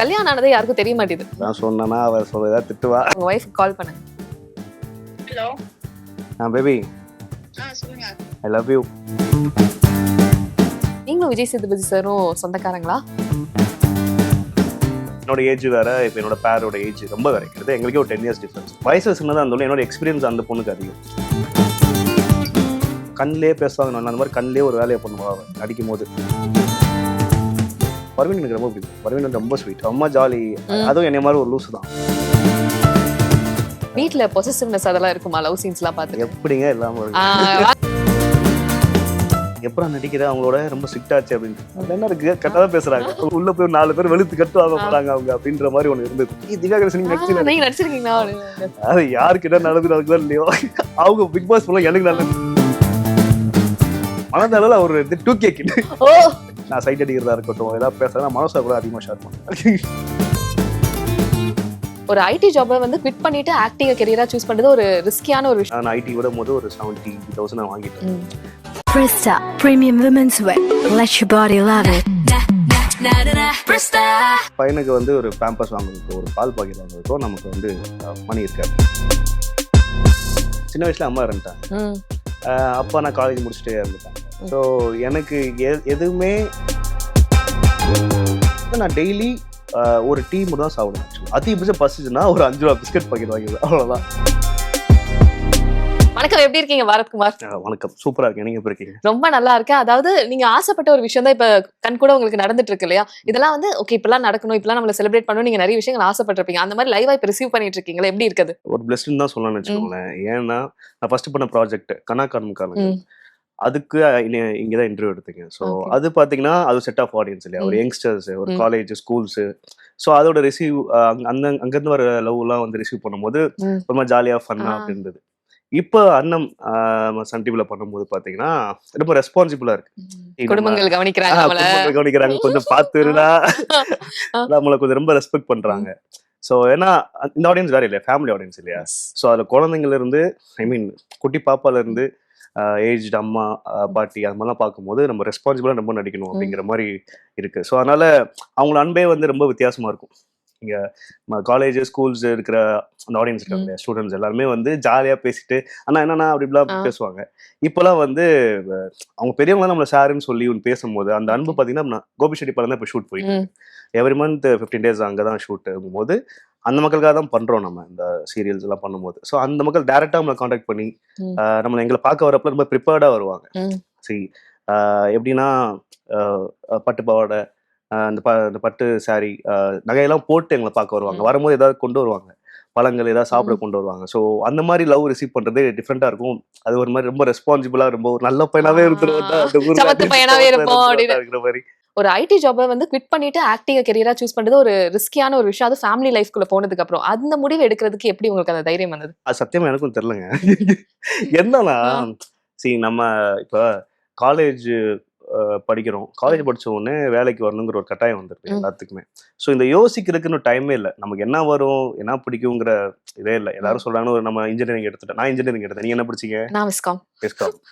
கல்யாணம் ஆனதே யாருக்கும் தெரிய மாட்டேது. நான் சொன்னேன்னா அவ சொல்றதா திட்டுவா. உங்க வைஃப் கால் பண்ணுங்க. ஹலோ. பேபி சொல்லுங்க. ஐ லவ் யூ. நீங்களும் விஜய் சேதுபதி சாரும் சொந்தக்காரங்களா? என்னோட ஏஜ் வேற, இப்போ என்னோட பேரோட ஏஜ் ரொம்ப வேற இருக்குது. எங்களுக்கே ஒரு 10 years டிஃபரன்ஸ். வயசு சின்னதாக இருந்தாலும் என்னோட எக்ஸ்பீரியன்ஸ் அந்த பொண்ணுக்கு அதிகம். கண்ணிலே பேசுவாங்க, நான் அந்த மாதிரி கண்ணிலே ஒரு வேலையை பண்ணுவாங்க அடிக்கும் போது. பர்வீன் எனக்கு ரொம்ப பிடிக்கும். பர்வீன் ரொம்ப ஸ்வீட், ரொம்ப ஜாலி. அதுவும் என்னை மாதிரி ஒரு லூசு தான். வீட்ல பொசசிவ்னஸ் அதெல்லாம் இருக்குமா? லவ் சீன்ஸ்லாம் பார்த்து எப்படிங்க இல்லாம எப்பறம் நடிக்கிற அவங்களோட ரொம்ப ஸ்ட்ரிக்ட் ஆச்சு அப்படின்னு என்ன இருக்கு, கரெக்டாக தான் பேசுறாங்க. உள்ள போய் 4 பேர் வெளுத்து கட்டுவாங்க போறாங்க அவங்க அப்படின்ற மாதிரி ஒண்ணு இருந்தது. திவாகர் நீங்க நடிச்சிருக்கீங்களா? அது யாருக்கு என்ன நடக்குதோ இல்லையோ, அவங்க பிக் பாஸ் போல எனக்கு நல்லது. மனத அளவுல ஒரு 2K கிட். நான் சைட் அடிக்கிறதா இருக்கட்டும், ஏதாவது பேசுறேன் மனசா கூட அதிகமாக ஷேர் பண்ணுவேன். ஒரு ஐடி ஜாபை வந்து குவிட் பண்ணிட்டு ஆக்டிங் கரியரா சூஸ் பண்றது ஒரு ரிஸ்கியான ஒரு விஷயம். நான் ஐடி விடும் போது ஒரு 70,000 நான் வாங்கிட்டேன். Presta Premium Women's Wear. Let your body love it. பையனுக்கு வந்து ஒரு பேம்பஸ் வாங்குறதுக்கோ ஒரு பால் பாக்கெட் வாங்குறதுக்கோ நமக்கு வந்து மணி இருக்காது. சின்ன வயசுல அம்மா இருந்துட்டாங்க. அப்பா நான் காலேஜ் முடிச்சுட்டே இருந்துட்டாங்க. ஸோ எனக்கு எதுவுமே நான் டெய்லி ஒரு டீ மட்டும் தான் சாப்பிடுவேன். அதிகபட்சம் பசிச்சுன்னா ஒரு 5 ரூபா பிஸ்கட் பாக்கெட் வாங்கிடுவேன், அவ்வளோதான். வணக்கம், எப்படி இருக்கீங்க பாரத்குமார்? வணக்கம், சூப்பரா இருக்கேன். நீங்க எப்படி இருக்கீங்க? ரொம்ப நல்லா இருக்கேன். அதாவது நீங்க ஆசைப்பட்ட ஒரு விஷயம் தான் இப்ப கண் கூட உங்களுக்கு நடந்துட்டு இருக்கு இல்லையா? இதெல்லாம் வந்து ஓகே, இப்பெல்லாம் நடக்கணும், இப்பெல்லாம் நம்மள செலிப்ரேட் பண்ணணும், நீங்க நிறைய விஷயங்கள் ஆசைப்பட்டிருப்பீங்க. அந்த மாதிரி லைவா இப்ப ரிசீவ் பண்ணிட்டு இருக்கீங்களா? எப்படி இருக்குது? ஒரு பிளெஸ்ட்னு தான் சொல்லலாம்னு வச்சுக்கோங்களேன். ஏன்னா நான் ஃபர்ஸ்ட் பண்ண ப்ராஜெக்ட் கணக்காரனுக்கான அதுக்கு இங்கதான் இன்டர்வியூ எடுத்தீங்க. ஸோ அது பாத்தீங்கன்னா அது செட் ஆஃப் ஆடியன்ஸ் இல்லையா, ஒரு யங்ஸ்டர்ஸ், ஒரு காலேஜ், ஸ்கூல்ஸ். ஸோ அதோட ரிசீவ் அங்கிருந்து வர லவ் எல்லாம் வந்து ரிசீவ் பண்ணும்போது ரொம்ப ஜாலியா ஃபன்னா அப்படி இருந்தது. இப்போ அண்ணம் சன் டிவில பண்ணும்போது பாத்தீங்கன்னா ரொம்ப ரெஸ்பான்சிபிளா இருக்கு. குடும்பங்கள் கவனிக்கிறாங்க, கொஞ்சம் பாத்துருடா, நம்மளை கொஞ்சம் ரொம்ப ரெஸ்பெக்ட் பண்றாங்க. ஸோ ஏன்னா இந்த ஆடியன்ஸ் வேற இல்லையா, ஃபேமிலி ஆடியன்ஸ் இல்லையா. ஸோ அதுல குழந்தைங்கள்ல இருந்து குட்டி பாப்பால இருந்து ஏஜ்டு அம்மா பாட்டி அது மாதிரிலாம் பார்க்கும்போது நம்ம ரெஸ்பான்சிபிளாக ரொம்ப நடிக்கணும் அப்படிங்கிற மாதிரி இருக்கு. ஸோ அதனால அவங்களோட அன்பே வந்து ரொம்ப வித்தியாசமா இருக்கும். இங்கே காலேஜ் ஸ்கூல்ஸ் இருக்கிற அந்த ஆடியன்ஸ் இருக்காங்க இல்லையா, ஸ்டூடெண்ட்ஸ் எல்லாருமே வந்து ஜாலியாக பேசிட்டு அண்ணா என்னன்னா அப்படிலாம் பேசுவாங்க. இப்போலாம் வந்து அவங்க பெரியவங்களாம் நம்மளை சாருன்னு சொல்லி ஒன்று பேசும்போது அந்த அன்பு பார்த்தீங்கன்னா கோபி செட்டி படம் தான் இப்போ ஷூட் போயிட்டு எவ்ரி மந்த் 15 days அங்கே தான் ஷூட் ஆகும்போது அந்த மக்களுக்காக தான் பண்றோம் நம்ம இந்த சீரியல்ஸ் எல்லாம் பண்ணும்போது. ஸோ அந்த மக்கள் டைரக்டா நம்மளை கான்டாக்ட் பண்ணி நம்மளை எங்களை பார்க்க வரப்ப ரொம்ப ப்ரிப்பேர்டா வருவாங்க. சரி, எப்படின்னா பட்டு பாவாடை, அந்த பட்டு சாரி, நகையெல்லாம் போட்டு எங்களை பார்க்க வருவாங்க. வரும்போது ஏதாவது கொண்டு வருவாங்க, பழங்கள் ஏதாவது சாப்பிட கொண்டு வருவாங்க. ஸோ அந்த மாதிரி லவ் ரிசீவ் பண்றது டிஃப்ரெண்டா இருக்கும். அது ஒரு மாதிரி ரொம்ப ரெஸ்பான்சிபிளா, ரொம்ப ஒரு நல்ல பையனாவே இருக்கிற ஒரு ஐடி ஜாபை வந்து குவிட் பண்ணிட்டு ஆக்டிங் கரியரா சூஸ் பண்றது ஒரு ரிஸ்கியான ஒரு விஷயம். அது ஃபேமிலி லைஃப்குள்ள போனதுக்கு அப்புறம் அந்த முடிவு எடுக்கிறதுக்கு எப்படி உங்களுக்கு அந்த தைரியம் வந்தது? அது சத்தியமா எனக்கும் தெரியலங்க. என்னன்னா நம்ம இப்ப காலேஜ் படிக்கிறோம், காலேஜ் படிச்ச உடனே வேலைக்கு வரணுங்கிற ஒரு கட்டாயம் வந்துருக்கு எல்லாத்துக்குமே. ஸோ இந்த யோசிக்கிறதுக்குன்னு டைமே இல்லை. நமக்கு என்ன வரும், என்ன பிடிக்குங்கிற இதே இல்லை. எல்லாரும் சொல்றாங்கன்னு நம்ம இன்ஜினியரிங் எடுத்துட்டேன். நான் இன்ஜினியரிங் எடுத்தேன். நீங்க என்ன படிச்சீங்க? நான் விஸ்காம்.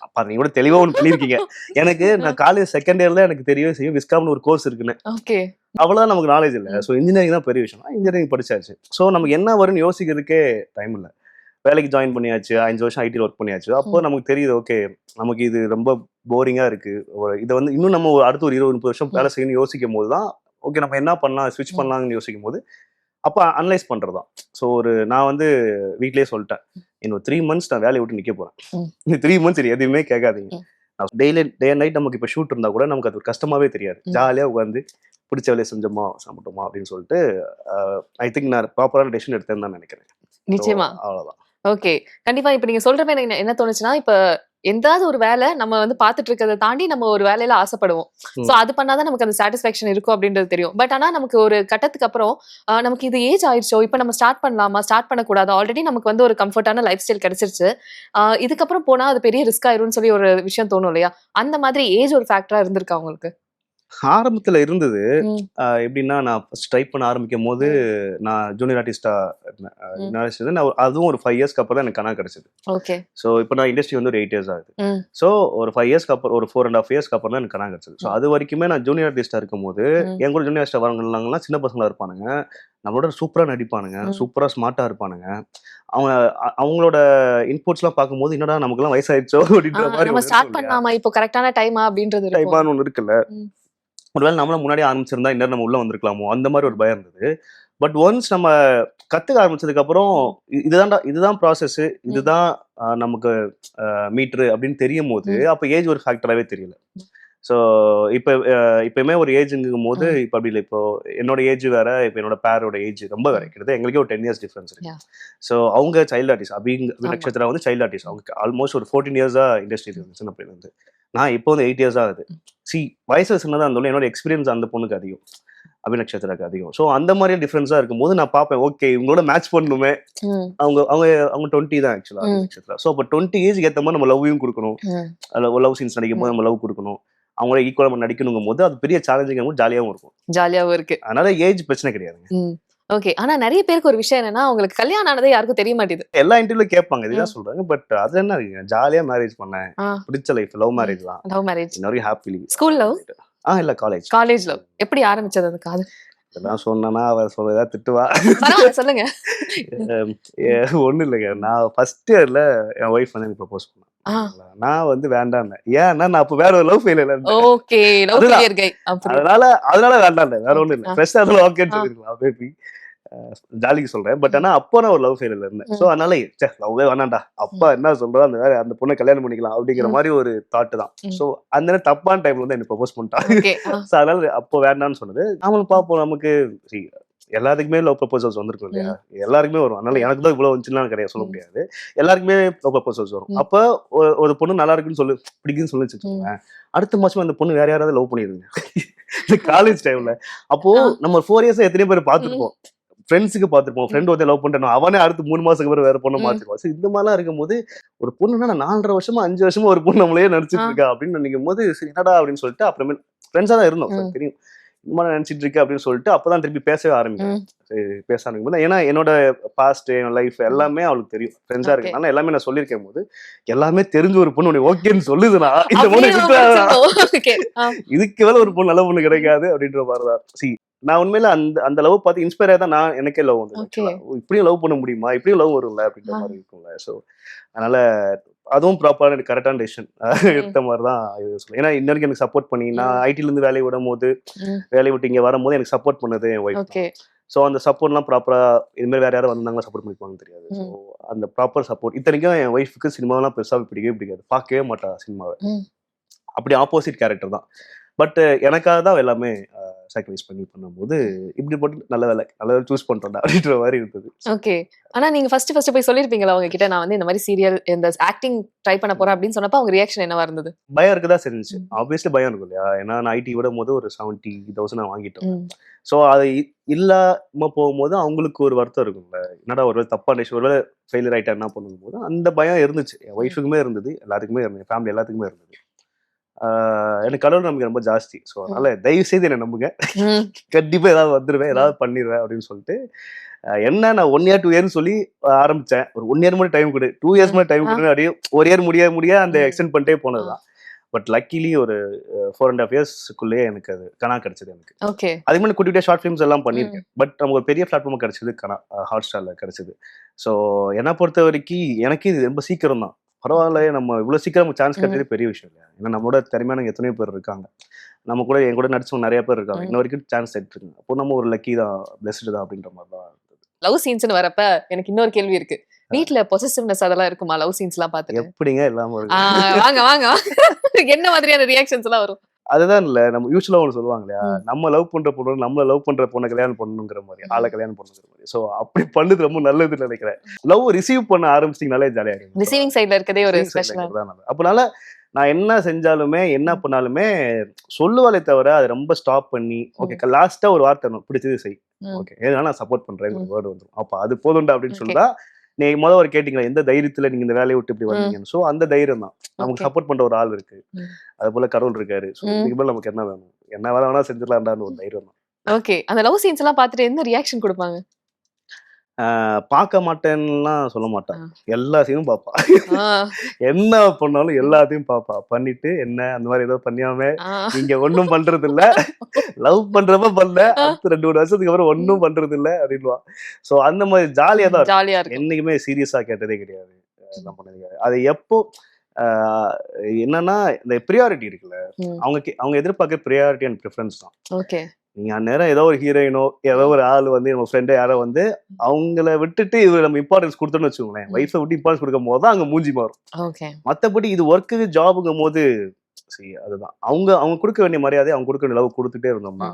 அப்ப நீங்க கூட தெளிவா ஒன்று பண்ணிருக்கீங்க. எனக்கு நான் காலேஜ் செகண்ட் இயர்ல எனக்கு தெரியவே செய்யும் விஸ்காம்னு ஒரு கோர்ஸ் இருக்குன்னு. அவ்வளவுதான் நமக்கு நாலேஜ் இல்லை. ஸோ இன்ஜினியரிங் தான் பெரிய விஷயம். இன்ஜினியரிங் படிச்சாச்சு. ஸோ நமக்கு என்ன வரும்னு யோசிக்கிறதுக்கே டைம் இல்லை. வேலைக்கு ஜாயின் பண்ணியாச்சு, 5 வருஷம் ஐடியில் ஒர்க் பண்ணியாச்சு. அப்போ நமக்கு தெரியுது ஓகே நமக்கு இது ரொம்ப போரிங்கா இருக்கு, இதை வந்து இன்னும் நம்ம அடுத்த ஒரு 20-30 வருஷம் வேலை செய்யணும்னு யோசிக்கும் போது தான் ஓகே நம்ம என்ன பண்ணலாம், ஸ்விட்ச் பண்ணலாம்னு யோசிக்கும் போது அப்போ அனலைஸ் பண்றதுதான். ஸோ நான் வந்து வீட்லயே சொல்லிட்டேன், இன்னும் 3 months நான் வேலையை விட்டு நிக்க போறேன். இந்த 3 months எதுவுமே கேட்காதீங்க. டெய்லி டே அண்ட் நைட் நமக்கு இப்போ ஷூட் இருந்தா கூட நமக்கு அது கஷ்டமாவே தெரியாது. ஜாலியா உட்காந்து பிடிச்ச வேலையை செஞ்சோமா சாப்பிட்டோமா அப்படின்னு சொல்லிட்டு ஐ திங்க் நான் ப்ராப்பரான டெசிஷன் எடுத்தேன்னு தான் நினைக்கிறேன். நிச்சயமா. அவ்வளவுதான். ஓகே, கண்டிப்பா. இப்ப நீங்க சொல்றப்ப எனக்கு என்ன தோணுச்சுன்னா, இப்ப எந்தாவது ஒரு வேலை நம்ம வந்து பாத்துட்டு இருக்கிறத தாண்டி நம்ம ஒரு வேலையில ஆசைப்படுவோம். சோ அது பண்ணாதான் நமக்கு அந்த சாட்டிஸ்பாக்சன் இருக்கும் அப்படின்றது தெரியும். பட் ஆனா நமக்கு ஒரு கட்டத்துக்கு அப்புறம் நமக்கு இது ஏஜ் ஆயிடுச்சோ, இப்ப நம்ம ஸ்டார்ட் பண்ணலாமா, ஸ்டார்ட் பண்ணக்கூடாது, ஆல்ரெடி நமக்கு வந்து ஒரு கம்ஃபர்டான லைஃப் ஸ்டைல் கிடைச்சிருச்சு, இதுக்கப்புறம் போனா அது பெரிய ரிஸ்க் ஆயிரும்னு சொல்லி ஒரு விஷயம் தோணும் இல்லையா? அந்த மாதிரி ஏஜ் ஒரு ஃபேக்டரா இருந்திருக்கா உங்களுக்கு? ஆரம்பத்துல இருந்தது. ம். எப்படின்னா நான் ஃபர்ஸ்ட் ட்ரை பண்ண ஆரம்பிக்கும் போது நான் ஜூனியர் ஆர்டிஸ்டா இருந்தேன். நான் அதுவும் ஒரு 5 இயர்ஸ்க்கு அப்புறம் தான் எனக்கு கனா கிடைச்சது. ஓகே. ஸோ இப்போ நான் இண்டஸ்ட்ரி வந்து ஒரு 8 இயர்ஸ் ஆகுது. ம். ஸோ ஒரு 5 இயர்ஸ்க்கு அப்புறம் ஒரு 4.5 இயர்ஸ்க்கு அப்புறம் தான் எனக்கு கனா கிடைச்சது. ஸோ அது வரைக்குமே நான் ஜூனியர் ஆர்டிஸ்டா இருக்கும்போது என் கூட ஜூனியர் ஆர்டிஸ்டா வரவங்கலாம் சின்ன பசங்களா இருப்பானுங்க. நம்மளோட சூப்பரா நடிப்பானுங்க, சூப்பரா ஸ்மார்ட்டா இருப்பானுங்க. அவங்க அவங்களோட இன்புட்ஸ்லாம் பார்க்கும்போது என்னடா நமக்குலாம் வயசாயிடுச்சோ அப்படின்ற மாதிரி நம்ம ஸ்டார்ட் பண்ணாம இப்போ கரெக்டான டைமா அப்படின்றது இருக்கும். டைமான ஒன்று இருக்குல்ல. ம். ஒருவேளை நம்மளும் முன்னாடி ஆரம்பிச்சிருந்தா இன்னும் நம்ம உள்ள வந்திருக்கலாமோ அந்த மாதிரி ஒரு பயம் இருந்தது. பட் ஒன்ஸ் நம்ம கத்துக்க ஆரம்பிச்சதுக்கு அப்புறம் இதுதான் ப்ராசஸ், இதுதான் நமக்கு மீட்ரு அப்படின்னு தெரியும் போது அப்ப ஏஜ் ஒரு ஃபேக்டராகவே தெரியல. ஸோ இப்போ இப்பயுமே ஒரு ஏஜுங்கும் போது இப்போ அப்படி இல்லை. இப்போ என்னோட ஏஜ் வேற, இப்போ என்னோட பேரோட ஏஜ் ரொம்ப வேற. கிட்டத்தட்ட எங்களுக்கே ஒரு 10 இயர்ஸ் டிஃபரன்ஸ் இருக்கு. ஸோ அவங்க சைல்டு ஆர்டிஸ்ட் நட்சத்திரா வந்து சைல்டு ஆர்டிஸ்ட். அவங்க ஆல்மோஸ்ட் ஒரு 14 இயர்ஸா இண்டஸ்ட்ரி இருந்துச்சு சின்ன பிள்ளைல இருந்து. நான் இப்போ வந்து 8 இயர்ஸ் ஆகுது. வயசு சின்னதாக இருந்தாலும் என்னோட எக்ஸ்பீரியன்ஸ் அந்த பொண்ணுக்கு அதிகம், அபிநக்ஷத்ராக்கு அதிகம். ஸோ அந்த மாதிரி டிஃபரன்ஸா இருக்கும்போது நான் பார்ப்பேன், ஓகே இவங்களோட மேட்ச் பண்ணுமே. அவங்க அவங்க அவங்க 20 தான் ஆக்சுவலா நட்சத்திரா. ஸோ அப்போ 20 ஏஜ்க்கு ஏற்ற மாதிரி நம்ம லவ்வையும் கொடுக்கணும், லவ் சீன்ஸ் நடிக்கும் போது நம்ம லவ் கொடுக்கணும், அவங்கள ஈக்குவலா நம்ம நடிக்கணுங்கும் போது அது பெரிய சேலஞ்சிங்கும் ஜாலியாகவும் இருக்கும். ஜாலியாகவும் இருக்கு. அதனால ஏஜ் பிரச்சனை கிடையாதுங்க. ஓகே. ஆனா நிறைய பேருக்கு ஒரு விஷயம் என்னன்னா, அவங்களுக்கு கல்யாணம் ஆனதே யாருக்கும் தெரிய மாட்டேது. எல்லா இன்டர்வியூல கேட்பாங்க, இதுதான் சொல்றாங்க. பட் அது என்ன இருக்குங்க, ஜாலியா மேரேஜ் பண்ணேன், பிடிச்ச லைஃப், லவ் மேரேஜ் தான். லவ் மேரேஜ் இன்னொரு ஹாப்பிலி. School love? இல்ல காலேஜ். College love. எப்படி ஆரம்பிச்சது அது காதல்? இதெல்லாம் சொன்னா அவ சொல்றதா திட்டுவா. சொல்லுங்க. ஒண்ணும் இல்லைங்க. நான் ஃபர்ஸ்ட் இயர்ல என் ஒய்ஃப் வந்து எனக்கு ப்ரப்போஸ் பண்ணேன். நான் வந்து வேண்டாம். ஏன்னா நான் அப்ப வேற ஒரு லவ் ஃபெயிலியர்ல இருந்தேன். ஓகே. லவ் ஃபெயிலியர் கை. அதனால வேண்டாம். வேற ஒண்ணும் இல்ல. ஃப்ரெஷ்ஷா அதுல ஓகேன்னு சொல்லிருக்கலாம் பேபி. ஜாலிக்கு சொல்றேன். பட் ஆனா அப்போ நான் ஒரு லவ் ஃபெயிலியர்ல இருந்தேன். ஸோ அதனால லவ்வே வேணாண்டா, அப்பா என்ன சொல்றதோ அந்த பொண்ணை கல்யாணம் பண்ணிக்கலாம் அப்படிங்கிற மாதிரி ஒரு தாட் தான். ஸோ அந்த தப்பான டைம்ல வந்து எனக்கு ப்ரப்போஸ் பண்ணிட்டாங்க. ஸோ அதனால அப்போ வேண்டாம்னு சொன்னது. நாமளும் பார்ப்போம், நமக்கு எல்லாத்துக்குமே லவ் ப்ரப்போசல்ஸ் வந்திருக்கும் இல்லையா, எல்லாருக்குமே வரும். அதனால எனக்கு தான் இவ்வளவு வந்துச்சுன்னு கிடையாது, சொல்ல முடியாது. எல்லாருக்குமே லவ் ப்ரப்போசல்ஸ் வரும். அப்ப ஒரு பொண்ணு நல்லா இருக்குன்னு சொல்லு, பிடிக்குன்னு சொல்லி வச்சுக்கோங்க, அடுத்த மாசம் அந்த பொண்ணு வேற யாராவது லவ் பண்ணிடுங்க. இந்த காலேஜ் டைம்ல அப்போ நம்ம 4 இயர்ஸ் எத்தனையோ பேர் பார்த்துருப்போம், ஃப்ரெண்ட்ஸுக்கு பார்த்துருப்போம். ஃப்ரெண்ட் ஒருத்தர் லவ் பண்றோம், அவனே அடுத்து 3 மாசத்துக்கு அப்புறம் வேற பொண்ணை மாத்திருப்பான். இந்த மாதிரிலாம் இருக்கும்போது ஒரு பொண்ணுன்னா 4.5 வருஷமா 5 வருஷமா ஒரு பொண்ணு நம்மளே நடிச்சிட்டு இருக்கா அப்படின்னு நினைக்கும் போது என்னடா அப்படின்னு சொல்லிட்டு அப்புறமே ஃப்ரெண்ட்ஸா தான் இருந்தோம். தெரியும் இந்த மாதிரி நினைச்சிட்டு இருக்கு அப்படின்னு சொல்லிட்டு அப்பதான் திருப்பி பேசவே ஆரம்பிக்கிறேன். பேச ஆரம்பிக்கும் போது ஏன்னா என்னோட பாஸ்ட், என்னோட லைஃப் எல்லாமே அவளுக்கு தெரியும். ஃப்ரெண்ட்ஸா இருக்கனால எல்லாமே நான் சொல்லியிருக்கும் போது எல்லாமே தெரிஞ்ச ஒரு பொண்ணு ஓகேன்னு சொல்லுதுன்னா இந்த பொண்ணு இதுக்கு மேல ஒரு பொண்ணு நல்ல பொண்ணு கிடைக்காது அப்படின்ற மாதிரிதான். நான் உண்மையில அந்த லவ் பார்த்து இன்ஸ்பயர் ஆகி தான் நான் எனக்கே லவ் வந்து இப்படியும் லவ் பண்ண முடியுமா, இப்படியும் லவ் வரும்ல அப்படின்ற மாதிரி இருக்கும்ல. ஸோ அதனால அதுவும் ப்ராப்பரான எனக்கு கரெக்டான டெசிஷன் எடுத்த மாதிரி தான் இது சொல்லுவேன். ஏன்னா இன்ன வரைக்கும் எனக்கு சப்போர்ட் பண்ணி நான் ஐடில இருந்து வேலையை விடும் போது, வேலையை விட்டு இங்க வரும்போது எனக்கு சப்போர்ட் பண்ணது என் ஒய்ஃப். ஸோ அந்த சப்போர்ட்லாம் ப்ராப்பரா இதுமாதிரி வேற யாரும் வந்தாங்கன்னா சப்போர்ட் பண்ணிப்பாங்கன்னு தெரியாது. ஸோ அந்த ப்ராப்பர் சப்போர்ட். இத்தனைக்கும் என் ஒய்ஃபுக்கு சினிமாவெல்லாம் பெருசாக பிடிக்கவே பிடிக்காது, பார்க்கவே மாட்டா சினிமாவை. அப்படி ஆப்போசிட் கேரக்டர் தான். பட் எனக்காக தான் எல்லாமே சாக்ரிஃபைஸ் பண்ணி பண்ணும்போது இப்படி போட்டு நல்ல வேலை சூஸ் பண்றேன் அப்படின்ற மாதிரி இருந்தது. ஓகே. ஆனா நீங்க ஃபர்ஸ்ட் போய் சொல்லிருப்பீங்களா அவங்க கிட்ட, நான் வந்து இந்த மாதிரி சீரியல் இந்த ஆக்டிங் ட்ரை பண்ண போறேன் அப்படின்னு சொன்னப்ப அவங்க ரியாக்ஷன் என்னவா இருந்தது? பயம் இருக்குதான் செஞ்சு. ஆப்வியஸ்லி பயம் இருக்கும் இல்லையா, ஏன்னா நான் ஐடி விடும் போது ஒரு 70,000 நான் வாங்கிட்டேன். ஸோ அது இல்லாம போகும்போது அவங்களுக்கு ஒரு வருத்தம் இருக்கும்ல, என்னடா ஒரு தப்பா ஒருவேளை ஃபெயிலியர் ஆயிட்டா என்ன பண்ணும் போது அந்த பயம் இருந்துச்சு. என் ஒய்ஃபுக்குமே இருந்தது, எல்லாத்துக்குமே இருந்தது, ஃபேமிலி எல்லாத்துக்குமே இருந்தது. எனக்கு கடவுள் நம்பிக்கை ரொம்ப ஜாஸ்தி. ஸோ அதனால தயவு செய்து என்ன நம்புங்க, கண்டிப்பா ஏதாவது வந்துடுவேன், ஏதாவது பண்ணிடுவேன் அப்படின்னு சொல்லிட்டு என்ன நான் 1 year 2 years சொல்லி ஆரம்பிச்சேன். ஒரு 1 year மட்டும் டைம் கொடு, 2 years மட்டும் டைம் கொடு, அப்படியே 1 year முடிய அந்த எக்ஸ்டெண்ட் பண்ணிட்டே போனதுதான். பட் லக்கிலி ஒரு 4.5 yearsக்குள்ளேயே எனக்கு அது கனா கிடைச்சது. எனக்கு அதுக்கு முன்னாடி குட்டி ஷார்ட் ஃபிலிம்ஸ் எல்லாம் பண்ணியிருக்கேன். பட் நமக்கு ஒரு பெரிய பிளாட்ஃபார்ம் கிடைச்சது கனா, ஹாட்ஸ்டார்ல கிடைச்சது. ஸோ என்னை பொறுத்த வரைக்கும் எனக்கு இது ரொம்ப சீக்கிரம் தான். பரவாயில்ல, நம்ம இவ்வளவு சீக்கிரம் சான்ஸ் கிடைச்சது பெரிய விஷயம் இல்லையா. ஏன்னா நம்மளோட திறமையான எத்தனையோ பேர் இருக்காங்க, நம்ம கூட என் கூட நடிச்சவங்க நிறைய பேர் இருக்காங்க, இன்ன வரைக்கும் சான்ஸ் எடுத்துருக்காங்க. அப்போ நம்ம ஒரு லக்கி தான், பிளெஸ்டு தான் அப்படின்ற மாதிரி தான். லவ் சீன்ஸ்னு வரப்ப எனக்கு இன்னொரு கேள்வி இருக்கு. வீட்ல பொசசிவ்னஸ் அதெல்லாம் இருக்குமா? லவ் சீன்ஸ்லாம் பார்த்துட்டு எப்படிங்க இல்லாம வாங்க என்ன மாதிரியான ரியாக்ஷன்ஸ் எல்லாம் வரும்? அதுதான் இல்ல, நம்ம யூஸ்வலா ஒன்று சொல்லுவாங்க இல்லையா, நம்ம லவ் பண்ற பொண்ணு நம்மள லவ் பண்ற பொண்ணை கல்யாணம் பண்ணணுங்கிற மாதிரி, ஆளை கல்யாணம் பண்ணுங்கிற மாதிரி. ஸோ அப்படி பண்ணது ரொம்ப நல்லதுன்னு நினைக்கிறேன். லவ் ரிசீவ் பண்ண ஆரம்பிச்சிங்கனாலே ஜாலியா இருக்கும். ரிசீவிங் சைட்ல இருக்கதே ஒரு ஸ்பெஷல். அப்பனால நான் என்ன செஞ்சாலுமே என்ன பண்ணாலுமே சொல்லுவாலே தவிர அதை ரொம்ப ஸ்டாப் பண்ணி ஓகே லாஸ்டா ஒரு வார்த்தை பிடிச்சது செய், ஓகே எதனால நான் சப்போர்ட் பண்றேன் வேர்டு வந்துடும். அப்ப அது போதும்டா அப்படின்னு சொல்லிட்டா, நீங்க முதல் ஒரு கேட்டீங்களா எந்த தைரியத்துல நீங்க இந்த வேலையை விட்டு இப்படி வந்தீங்கன்னு. ஸோ அந்த தைரியம் தான், நமக்கு சப்போர்ட் பண்ற ஒரு ஆள் இருக்கு, அது போல கடவுள் இருக்காரு. ஸோ இதுக்கு மேல நமக்கு என்ன வேணும்? என்ன வேணா செஞ்சிடலாம்டான்னு ஒரு தைரியம் தான். ஓகே. அந்த லவ் சீன்ஸ் எல்லாம் பார்த்துட்டு என்ன ரியாக்ஷன் குடுப்பாங்க? பார்க்க மாட்டேன்னுலாம் சொல்ல மாட்டா. ஆ. எல்லா சீனும் பாப்பா. ஆ. என்ன பண்ணாலும் எல்லாத்தையும் பாப்பா. பண்ணிட்டு என்ன அந்த மாதிரி ஏதோ பண்ணியாம ஆ. இங்க ஒண்ணும் பண்றது இல்ல. லவ் பண்றப்ப பண்ணல. ஆ. அடுத்து 2, 3 வருஷத்துக்கு அப்புறம் ஒண்ணும் பண்றது இல்ல அப்படின்னுவா. சோ அந்த மாதிரி ஜாலியா தான் இருக்கும். ஜாலியா இருக்கும். என்னைக்குமே சீரியஸா கேட்டதே கிடையாது. நான் பண்ணது கிடையாது. அது எப்போ என்னன்னா இந்த ப்ரியாரிட்டி இருக்குல்ல, ம். அவங்க எதிர்பார்க்க ப்ரியாரிட்டி அண்ட் ப்ரிஃபரன்ஸ் தான். ஓகே. நீங்க அந்நேரம் ஏதோ ஒரு ஹீரோயினோ ஏதோ ஒரு ஆள் வந்து நம்ம ஃப்ரெண்டோ யாரோ வந்து அவங்கள விட்டுட்டு இவர் நம்ம இம்பார்ட்டன்ஸ் கொடுத்தோம்னு வச்சுக்கோங்களேன், ஒய்ஃபை விட்டு இம்பார்ட்டன்ஸ் கொடுக்கும் போது தான் அங்க மூஞ்சி மாறும். ஓகே. மத்தபடி இது ஒர்க்கு ஜாபுங்கும் போது சரி அதுதான் அவங்க கொடுக்க வேண்டிய மரியாதை அவங்க கொடுக்க வேண்டிய லவ் கொடுத்துட்டே இருந்தோம்னா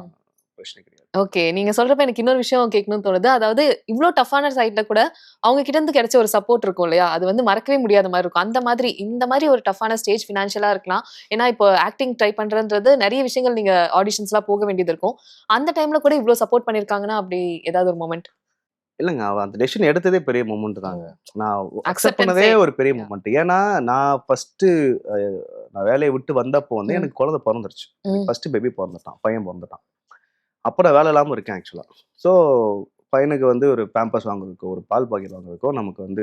பிரச்சனை கிடையாது. ஓகே. நீங்க சொல்றப்ப எனக்கு இன்னொரு விஷயம் கேட்கணும்னு தோணுது. அதாவது இவ்ளோ டஃப்பான சைட்ல கூட அவங்க கிட்ட இருந்து கிடைச்ச ஒரு சப்போர்ட் இருக்கும் இல்லையா? அது வந்து மறக்கவே முடியாத மாதிரி இருக்கும். அந்த மாதிரி இந்த மாதிரி ஒரு டஃப்பான ஸ்டேஜ் ஃபினான்ஷியலா இருக்கலாம். ஏன்னா இப்போ ஆக்டிங் ட்ரை பண்றதுன்றது நிறைய விஷயங்கள் நீங்க ஆடிஷன்ஸ்லாம் போக வேண்டியது இருக்கும். அந்த டைம்ல கூட இவ்ளோ சப்போர்ட் பண்ணிருக்காங்கன்னா அப்படி ஏதாவது ஒரு மொமெண்ட்? இல்லைங்க அவ அந்த டெசிஷன் எடுத்ததே பெரிய மூமெண்ட் தாங்க. நான் அக்செப்ட் பண்ணதே அக்செப்டன்ஸே. ஒரு பெரிய மூமெண்ட். ஏன்னா நான் ஃபர்ஸ்ட் நான் வேலையை விட்டு வந்தப்போ வந்து ம். எனக்கு குழந்தை பிறந்துருச்சு. ம். ஃபர்ஸ்ட் பேபி பிறந்துட்டான், பையன் பிறந்துட்டான். அப்போ நான் வேலை இல்லாமல் இருக்கேன் ஆக்சுவலாக. ஸோ பையனுக்கு வந்து ஒரு பேம்பர்ஸ் வாங்குறதுக்கோ ஒரு பால் பாக்கெட் வாங்குறதுக்கோ நமக்கு வந்து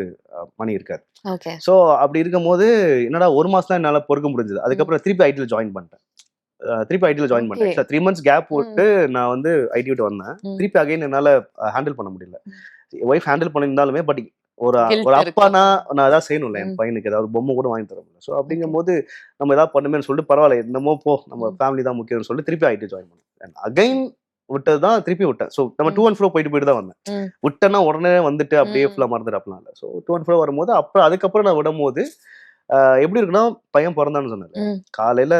மணி இருக்காது. ஓகே. ஸோ அப்படி இருக்கும்போது என்னடா 1 மாசம் தான் என்னால் பொறுக்க முடிஞ்சது. அதுக்கப்புறம் திருப்பி ஐடியில் ஜாயின் பண்ணிட்டேன். திருப்பி ஐடியில் ஜாயின் ஓகே. பண்ணிட்டேன். 3 months கேப் ம். விட்டு நான் வந்து ஐடி விட்டு வந்தேன். ம். திருப்பி அகைன் என்னால் ஹேண்டில் பண்ண முடியல. ஒய்ஃப் ஹேண்டில் பண்ணியிருந்தாலுமே பட் ஒரு Guilt ஒரு இருக்கும். அப்பானா நான் ஏதாவது செய்யணும்ல என் ம். பையனுக்கு ஏதாவது பொம்மை கூட வாங்கி தர முடியல. So okay. அப்படிங்கும்போது நம்ம ஏதாவது பண்ணுமேன்னு சொல்லிட்டு பரவாயில்ல என்னமோ போ நம்ம ம். ஃபேமிலி தான் முக்கியம்னு சொல்லிட்டு திருப்பி ஐடி ஜாயின் பண்ணேன். அகைன் விட்டது தான் திருப்பி விட்டேன். ஸோ நம்ம ம். டூ அண்ட் ஃப்ரோ போயிட்டு தான் வந்தேன். ம். விட்டேன்னா உடனே வந்துட்டு அப்படியே ம். ஃபுல்லாக மறந்துடாப்லாம் இல்லை. ஸோ டூ அண்ட் ஃப்ரோ வரும்போது அப்புறம் அதுக்கப்புறம் நான் விடும்போது எப்படி இருக்குன்னா பையன் பிறந்தான்னு சொன்னேன். ம். காலையில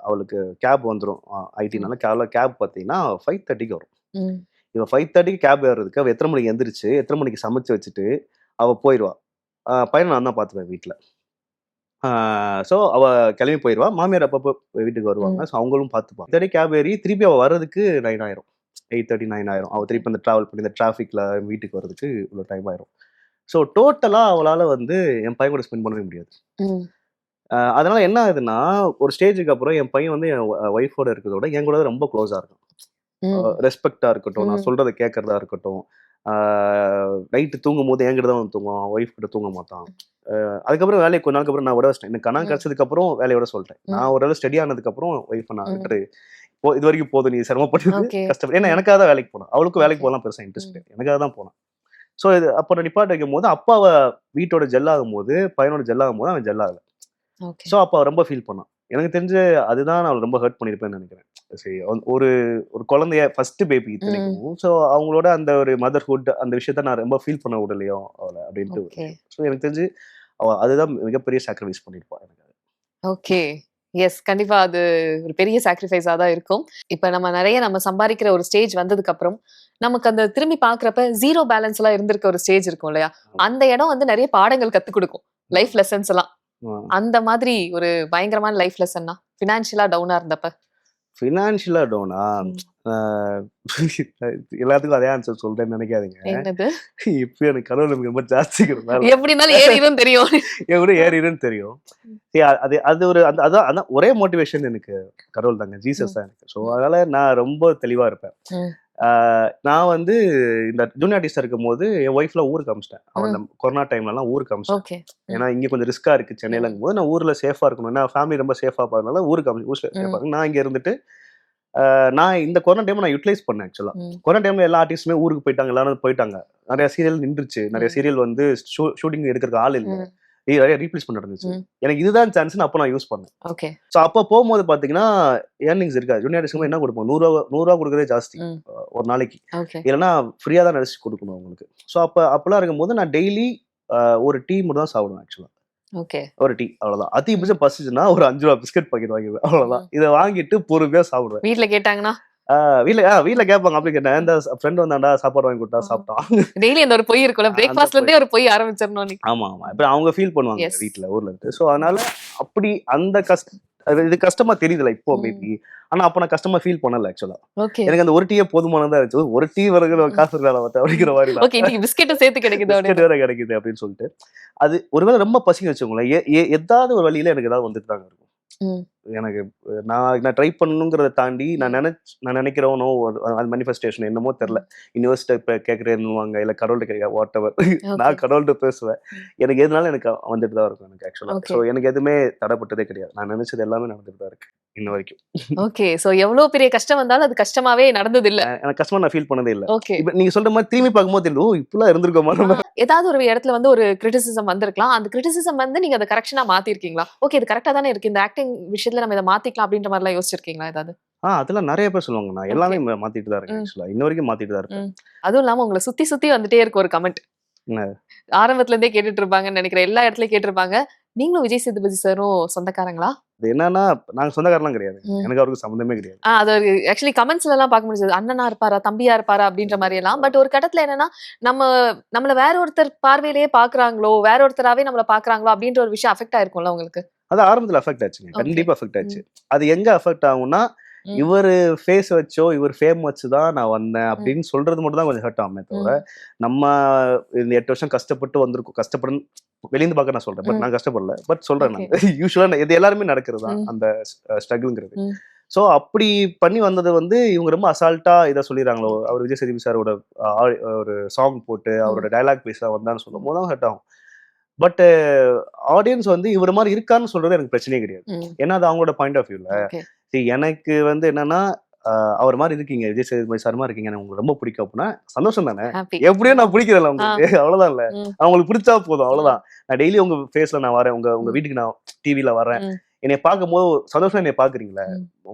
அவளுக்கு கேப் வந்துடும் ஐடினால. காலைல கேப் பார்த்தீங்கன்னா 5:30க்கு வரும். ம். இவன் 5:30க்கு கேப் ஏறுறதுக்கு அவள் எத்தனை மணிக்கு எந்திரிச்சு எத்தனை மணிக்கு சமைச்சு வச்சுட்டு அவள் போயிடுவா. பையனை நான் தான் பார்த்துப்பேன் வீட்டில். ஸோ அவள் கிளம்பி போயிடுவா. மாமியார் அப்பப்போ வீட்டுக்கு வருவாங்க. ம். ஸோ அவங்களும் பார்த்துப்பாங்க. 8:30 கேப் ஏறி திருப்பி அவள் வர்றதுக்கு 9 ஆயிரும். 8:30 9 ஆயிரும். அவள் திருப்பி அந்த ட்ராவல் பண்ணி இந்த டிராஃபிக்கில் வீட்டுக்கு வர்றதுக்கு இவ்வளோ டைம் ஆயிரும். ஸோ டோட்டலாக அவளால் வந்து என் பையன் கூட ஸ்பெண்ட் பண்ணவே முடியாது. ம். அதனால என்ன ஆகுதுன்னா ஒரு ஸ்டேஜுக்கு அப்புறம் என் பையன் வந்து என் ஒய்ஃபோட இருக்கிறத விட என் கூட தான் ரொம்ப க்ளோஸாக இருக்கும். ம். ரெஸ்பெக்டா இருக்கட்டும், நான் ம். சொல்றத கேட்கறதா இருக்கட்டும். நைட்டு தூங்கும்போது என்கிட்ட தான் வந்து தூங்குவான். ஒய்ஃப் கிட்ட தூங்க மாட்டான். அதுக்கப்புறம் வேலையை கொஞ்ச நாளுக்கு அப்புறம் நான் விட வச்சிட்டேன். எனக்கு கணக்கு ம். கிடைச்சதுக்கு அப்புறம் வேலையை விட சொல்லிட்டேன். ம். நான் ஓரளவு ஸ்டடி ஆனதுக்கு அப்புறம் ஒய்ஃபை நான் ம். விட்டுரு. இது வரைக்கும் போதும் நீ சிரமப்பட்டது ஓகே. கஷ்டப்பட்டு. ஏன்னா ம். எனக்காக தான் வேலைக்கு போனேன். அவளுக்கும் வேலைக்கு ஓகே. போகலாம் பெருசா இன்ட்ரெஸ்ட் ம். கிடையாது. எனக்காக தான் போனேன். ஸோ இது அப்போ நான் நிப்பாட்ட வைக்கும்போது அப்பாவை வீட்டோட ஜெல்லாகும் போது பையனோட ஜெல்லாகும் போது அவன் ஜெல்லாகல. ஓகே. ஸோ அப்போ ரொம்ப ஃபீல் பண்ணான். எனக்கு தெரிஞ்சு அதுதான் நான் ரொம்ப ஹர்ட் பண்ணியிருப்பேன்னு நினைக்கிறேன். சரி ஒரு ஒரு குழந்தைய ஃபர்ஸ்ட் பேபி ம். இத்தனைக்கும். ஸோ அவங்களோட அந்த ஒரு மதர்ஹுட் அந்த விஷயத்த நான் ரொம்ப ஃபீல் பண்ண விடலையோ அவளை அப்படின்ட்டு ஒரு ஓகே. விஷயம். ஸோ எனக்கு தெரிஞ்சு அவ அதுதான் மிகப்பெரிய சாக்ரிஃபைஸ் பண்ணியிருப்பா எனக்கு. ஓகே. எஸ். கண்டிப்பா அது ஒரு பெரிய சாக்ரிஃபைஸா தான் இருக்கும். இப்ப நம்ம சம்பாதிக்கிற ஒரு ஸ்டேஜ் வந்ததுக்கு அப்புறம், நமக்கு அந்த திரும்பி பார்க்குறப்ப 0 பேலன்ஸ்லாம் இருந்திருக்க ஒரு ஸ்டேஜ் இருக்கும் இல்லையா? அந்த இடம் வந்து நிறைய பாடங்கள் கத்துக் குடுக்கும். லைஃப் லெசன்ஸ் எல்லாம். அந்த மாதிரி ஒரு பயங்கரமான லைஃப் லெசன்னா, ஃபினான்ஷியலா டவுனா இருந்தப்ப? ஃபினான்ஷியலா டவுனா? ம். எல்லாத்துக்கும் அதே ஆன்சர் சொல்றேன்னு நினைக்காதீங்க. என்னது? இப்போ எனக்கு கடவுள் எனக்கு ரொம்ப ஜாஸ்திங்கிறதுனால எப்படி இருந்தாலும் ஏறிடும் தெரியும். என் கூட ஏறிடுன்னு தெரியும். அது அது ஒரு அதான் அதான் ஒரே மோட்டிவேஷன் எனக்கு கடவுள் தாங்க, ஜீசஸ் ம். தான் எனக்கு. ஸோ அதனால நான் ரொம்ப தெளிவா இருப்பேன். ம். நான் வந்து இந்த ஜூனியர் ஆர்டிஸ்டா இருக்கும்போது என் ஒய்ஃப்ல ஊருக்கு அமிச்சிட்டேன். அவன் ம். கொரோனா டைம்லலாம் ஊருக்கு அமிச்சிட்டேன். ஓகே. ம். ஏன்னா இங்க கொஞ்சம் ரிஸ்கா இருக்கு ம். சென்னையிலங்கும் போது நான் ஊர்ல சேஃபா இருக்கணும். ஏன்னா ஃபேமிலி ரொம்ப சேஃபா போறதுனால ஊருக்கு ஊர்ல சேஃபா ம். இருக்கு. நான் இங்க இருந்துட்டு நான் இந்த கொரோனா டைம் நான் யூட்டிலைஸ் பண்ணேன் ஆக்சுவலா. ம். கொரோனா டைம்ல எல்லா ஆர்டிஸ்டுமே ஊருக்கு போயிட்டாங்க, எல்லாரும் போயிட்டாங்க. நிறைய சீரியல் நின்றுச்சு. நிறைய ம். சீரியல் வந்து ஷூட்டிங் எடுக்கிறதுக்கு ஆள் இல்லை. ம். நிறைய ரீப்ளேஸ்மெண்ட் நடந்துச்சு. ம். எனக்கு இதுதான் சான்ஸ்னு அப்போ நான் யூஸ் பண்ணேன். ஓகே. ஸோ அப்போ போகும்போது பார்த்தீங்கன்னா ஏர்னிங்ஸ் இருக்காது. ஜூனியர் ஆர்டிஸ்ட்க்கு ம். என்ன கொடுப்போம்? ₹100 கொடுக்குறதே ஜாஸ்தி ம். ஒரு நாளைக்கு. ஓகே. இல்லைன்னா ஃப்ரீயா தான் நடிச்சு கொடுக்கணும் அவங்களுக்கு. ஸோ அப்பெல்லாம் இருக்கும்போது நான் டெய்லி ஒரு டீ மட்டும் தான் சாப்பிடுவேன் ஆக்சுவலா. ஓகே. ஒரு டீ அவ்வளவுதான். ம். அதிகபட்சம் பசிச்சுன்னா ஒரு ₹5 பிஸ்கட் பாக்கெட் வாங்கிடுவேன். அவ்வளவுதான். ம். இதை வாங்கிட்டு பொறுமையா சாப்பிடுவேன். வீட்ல கேட்டாங்கன்னா? வீட்ல கேட்பாங்க. அப்படி கேட்டேன். இந்த ஃப்ரெண்ட் வந்தாண்டா சாப்பாடு வாங்கி கொடுத்தா சாப்பிட்டான். டெய்லி அந்த ஒரு பொய் இருக்கும்ல. அந்த பிரேக்ஃபாஸ்ட்ல போய் இருந்தே ஒரு பொய் ஆரம்பிச்சிரணும் நீ. ஆமா ஆமா. இப்ப அவங்க ஃபீல் பண்ணுவாங்க எஸ். வீட்ல ஊர்ல இருந்து. ஸோ அதனால அப்படி அந்த இது கஷ்டமா தெரியுதுல இப்போ ம். மேபி. ஆனா அப்ப நான் கஷ்டமா ஃபீல் பண்ணல ஆக்சுவலா. ஓகே. எனக்கு அந்த ஒரு டீயே போதுமானதா இருந்துச்சு. ஒரு டீ வரைக்கும் ம். காசு இருக்கா மத்த அப்படிங்கிற மாதிரி தான். ஓகே. இன்னைக்கு பிஸ்கெட்டும் சேர்த்து கிடைக்குது பிஸ்கட் அப்படின்னு. வேற கிடைக்குது அப்படின்னு சொல்லிட்டு. அது ஒருவேளை ரொம்ப பசிங்க வச்சுக்கோங்களேன். ஏதாவது ஒரு வழியில எனக்கு ஏதாவது வந்துட்டு தாங்க இருக்கும். ம். எனக்கு நான் ட்ரை பண்ணணுங்கிறத தாண்டி நான் நினைக்கிறவனோ அது மேனிஃபெஸ்டேஷன் என்னமோ தெரியல. யூனிவர்சிட்டி இப்போ கேட்குறேன்னுவாங்க, இல்லை கடவுள்கிட்ட கேட்க வாட் எவர். நான் கடவுள்கிட்ட பேசுவேன். எனக்கு எதுனாலும் எனக்கு வந்துட்டு தான் இருக்கும் எனக்கு ஆக்சுவலாக. ஸோ எனக்கு எதுவுமே தடைப்பட்டதே கிடையாது. நான் நினைச்சது எல்லாமே நடந்துட்டு தான் இருக்கு இன்ன வரைக்கும். ஓகே. சோ எவ்வளவு பெரிய கஷ்டம் வந்தாலும் அது கஷ்டமாவே நடந்தது இல்ல. எனக்கு கஷ்டமா நான் ஃபீல் பண்ணதே இல்லை. ஓகே. இப்போ நீங்க சொல்ற மாதிரி திரும்பி பார்க்கும்போது தெரியும், ஓ இப்பெல்லாம் இருந்திருக்கோமா. ஏதாவது ஒரு இடத்துல வந்து ஒரு கிரிட்டிசிசம் வந்திருக்கலாம். அந்த கிரிட்டிசிசம் வந்து நீங்க அதை கரெக்ஷனா மாத்திருக்கீங்களா? ஓகே இது கரெக்டா தானே இருக்கு, இந்த ஆக்டிங் விஷயத்துல நம்ம இதை மாத்திக்கலாம் அப்படின்ற மாதிரி எல்லாம் யோசிச்சிருக்கீங்களா ஏதாவது? அதெல்லாம் நிறைய பேர் சொல்லுவாங்க. நான் எல்லாமே மாத்திட்டு தான் இருக்கேன் ஆக்சுவலா. இன்ன வரைக்கும் மாத்திட்டு தான் இருக்கேன். அதுவும் இல்லாம உங்களை சுத்தி சுத்தி வந்துட்டே இருக்கு ஒரு கமெண்ட். ஆரம்பத்துல இருந்தே கேட்டுட்டு இருப்பாங்கன்னு நினைக்கிறேன், எல்லா இடத்துலயும் கேட்டிருப்பாங்க, நீங்களும் விஜய் சேதுபதி சாரும் சொந்தக்காரங்களா? அது என்னன்னா நாங்க சொந்தக்காரலாம் கிடையாது, எனக்கு அவருக்கு சம்மந்தமே கிடையாது. அது ஆக்சுவலி கமெண்ட்ஸ்ல எல்லாம் பார்க்க முடியாது, அண்ணனா இருப்பாரா தம்பியா இருப்பாரா அப்படின்ற மாதிரி எல்லாம். பட் ஒரு கட்டத்துல என்னன்னா நம்மள வேற ஒருத்தர் பார்வையிலேயே பாக்குறாங்களோ, வேற ஒருத்தராவே நம்மள பாக்குறாங்களோ அப்படின்ற ஒரு விஷயம் அஃபெக்ட் ஆயிருக்கும்ல உங்களுக்கு? அது ஆரம்பத்துல அஃபெக்ட் ஆச்சுங்க, கண்டிப்பா அஃபெக்ட் ஆச்சு. அது எங்க அஃபெக்ட் ஆகும்னா, இவர் ஃபேஸ் வச்சோ இவர் ஃபேம் வச்சுதான் நான் வந்தேன் அப்படின்னு சொல்றது மட்டும் தான் கொஞ்சம் ஹர்ட் ஆகுமே தவிர, நம்ம இந்த 8 வருஷம் கஷ்டப்பட்டு வந்திருக்கோம். கஷ்டப்படும் வெளியிருந்து பார்க்க நான் சொல்றேன், பட் நான் கஷ்டப்படல. பட் சொல்றேன் நான் யூஸ்வலா இது எல்லாருமே நடக்கிறது தான் அந்த ஸ்ட்ரகிள்ங்கிறது. ஸோ அப்படி பண்ணி வந்தது வந்து இவங்க ரொம்ப அசால்ட்டா இதை சொல்லிடுறாங்களோ, அவர் விஜய் சேதுபதி சாரோட ஒரு சாங் போட்டு அவரோட டைலாக் பேச வந்தான்னு சொல்லும் போது தான் ஹர்ட் ஆகும். பட் ஆடியன்ஸ் வந்து இவர் மாதிரி இருக்கான்னு சொல்றது எனக்கு பிரச்சனையே கிடையாது. ஏன்னா அது அவங்களோட பாயிண்ட் ஆஃப் வியூல. எனக்கு வந்து என்னன்னா, அவர் மாதிரி இருக்கீங்க, விஜய் சேதுபதி சார் மாதிரி இருக்கீங்க, எனக்கு உங்களுக்கு ரொம்ப பிடிக்கும் அப்படின்னா சந்தோஷம் தானே. எப்படியோ நான் பிடிக்கிறதில்ல உங்களுக்கு, அவ்வளவுதான். இல்ல அவங்களுக்கு பிடிச்சா போதும், அவ்வளவுதான். நான் டெய்லி உங்க ஃபேஸ்ல நான் வரேன், உங்க வீட்டுக்கு நான் டிவில வர்றேன், என்னை பார்க்கும் போது சந்தோஷம் என்னை பாக்குறீங்களா,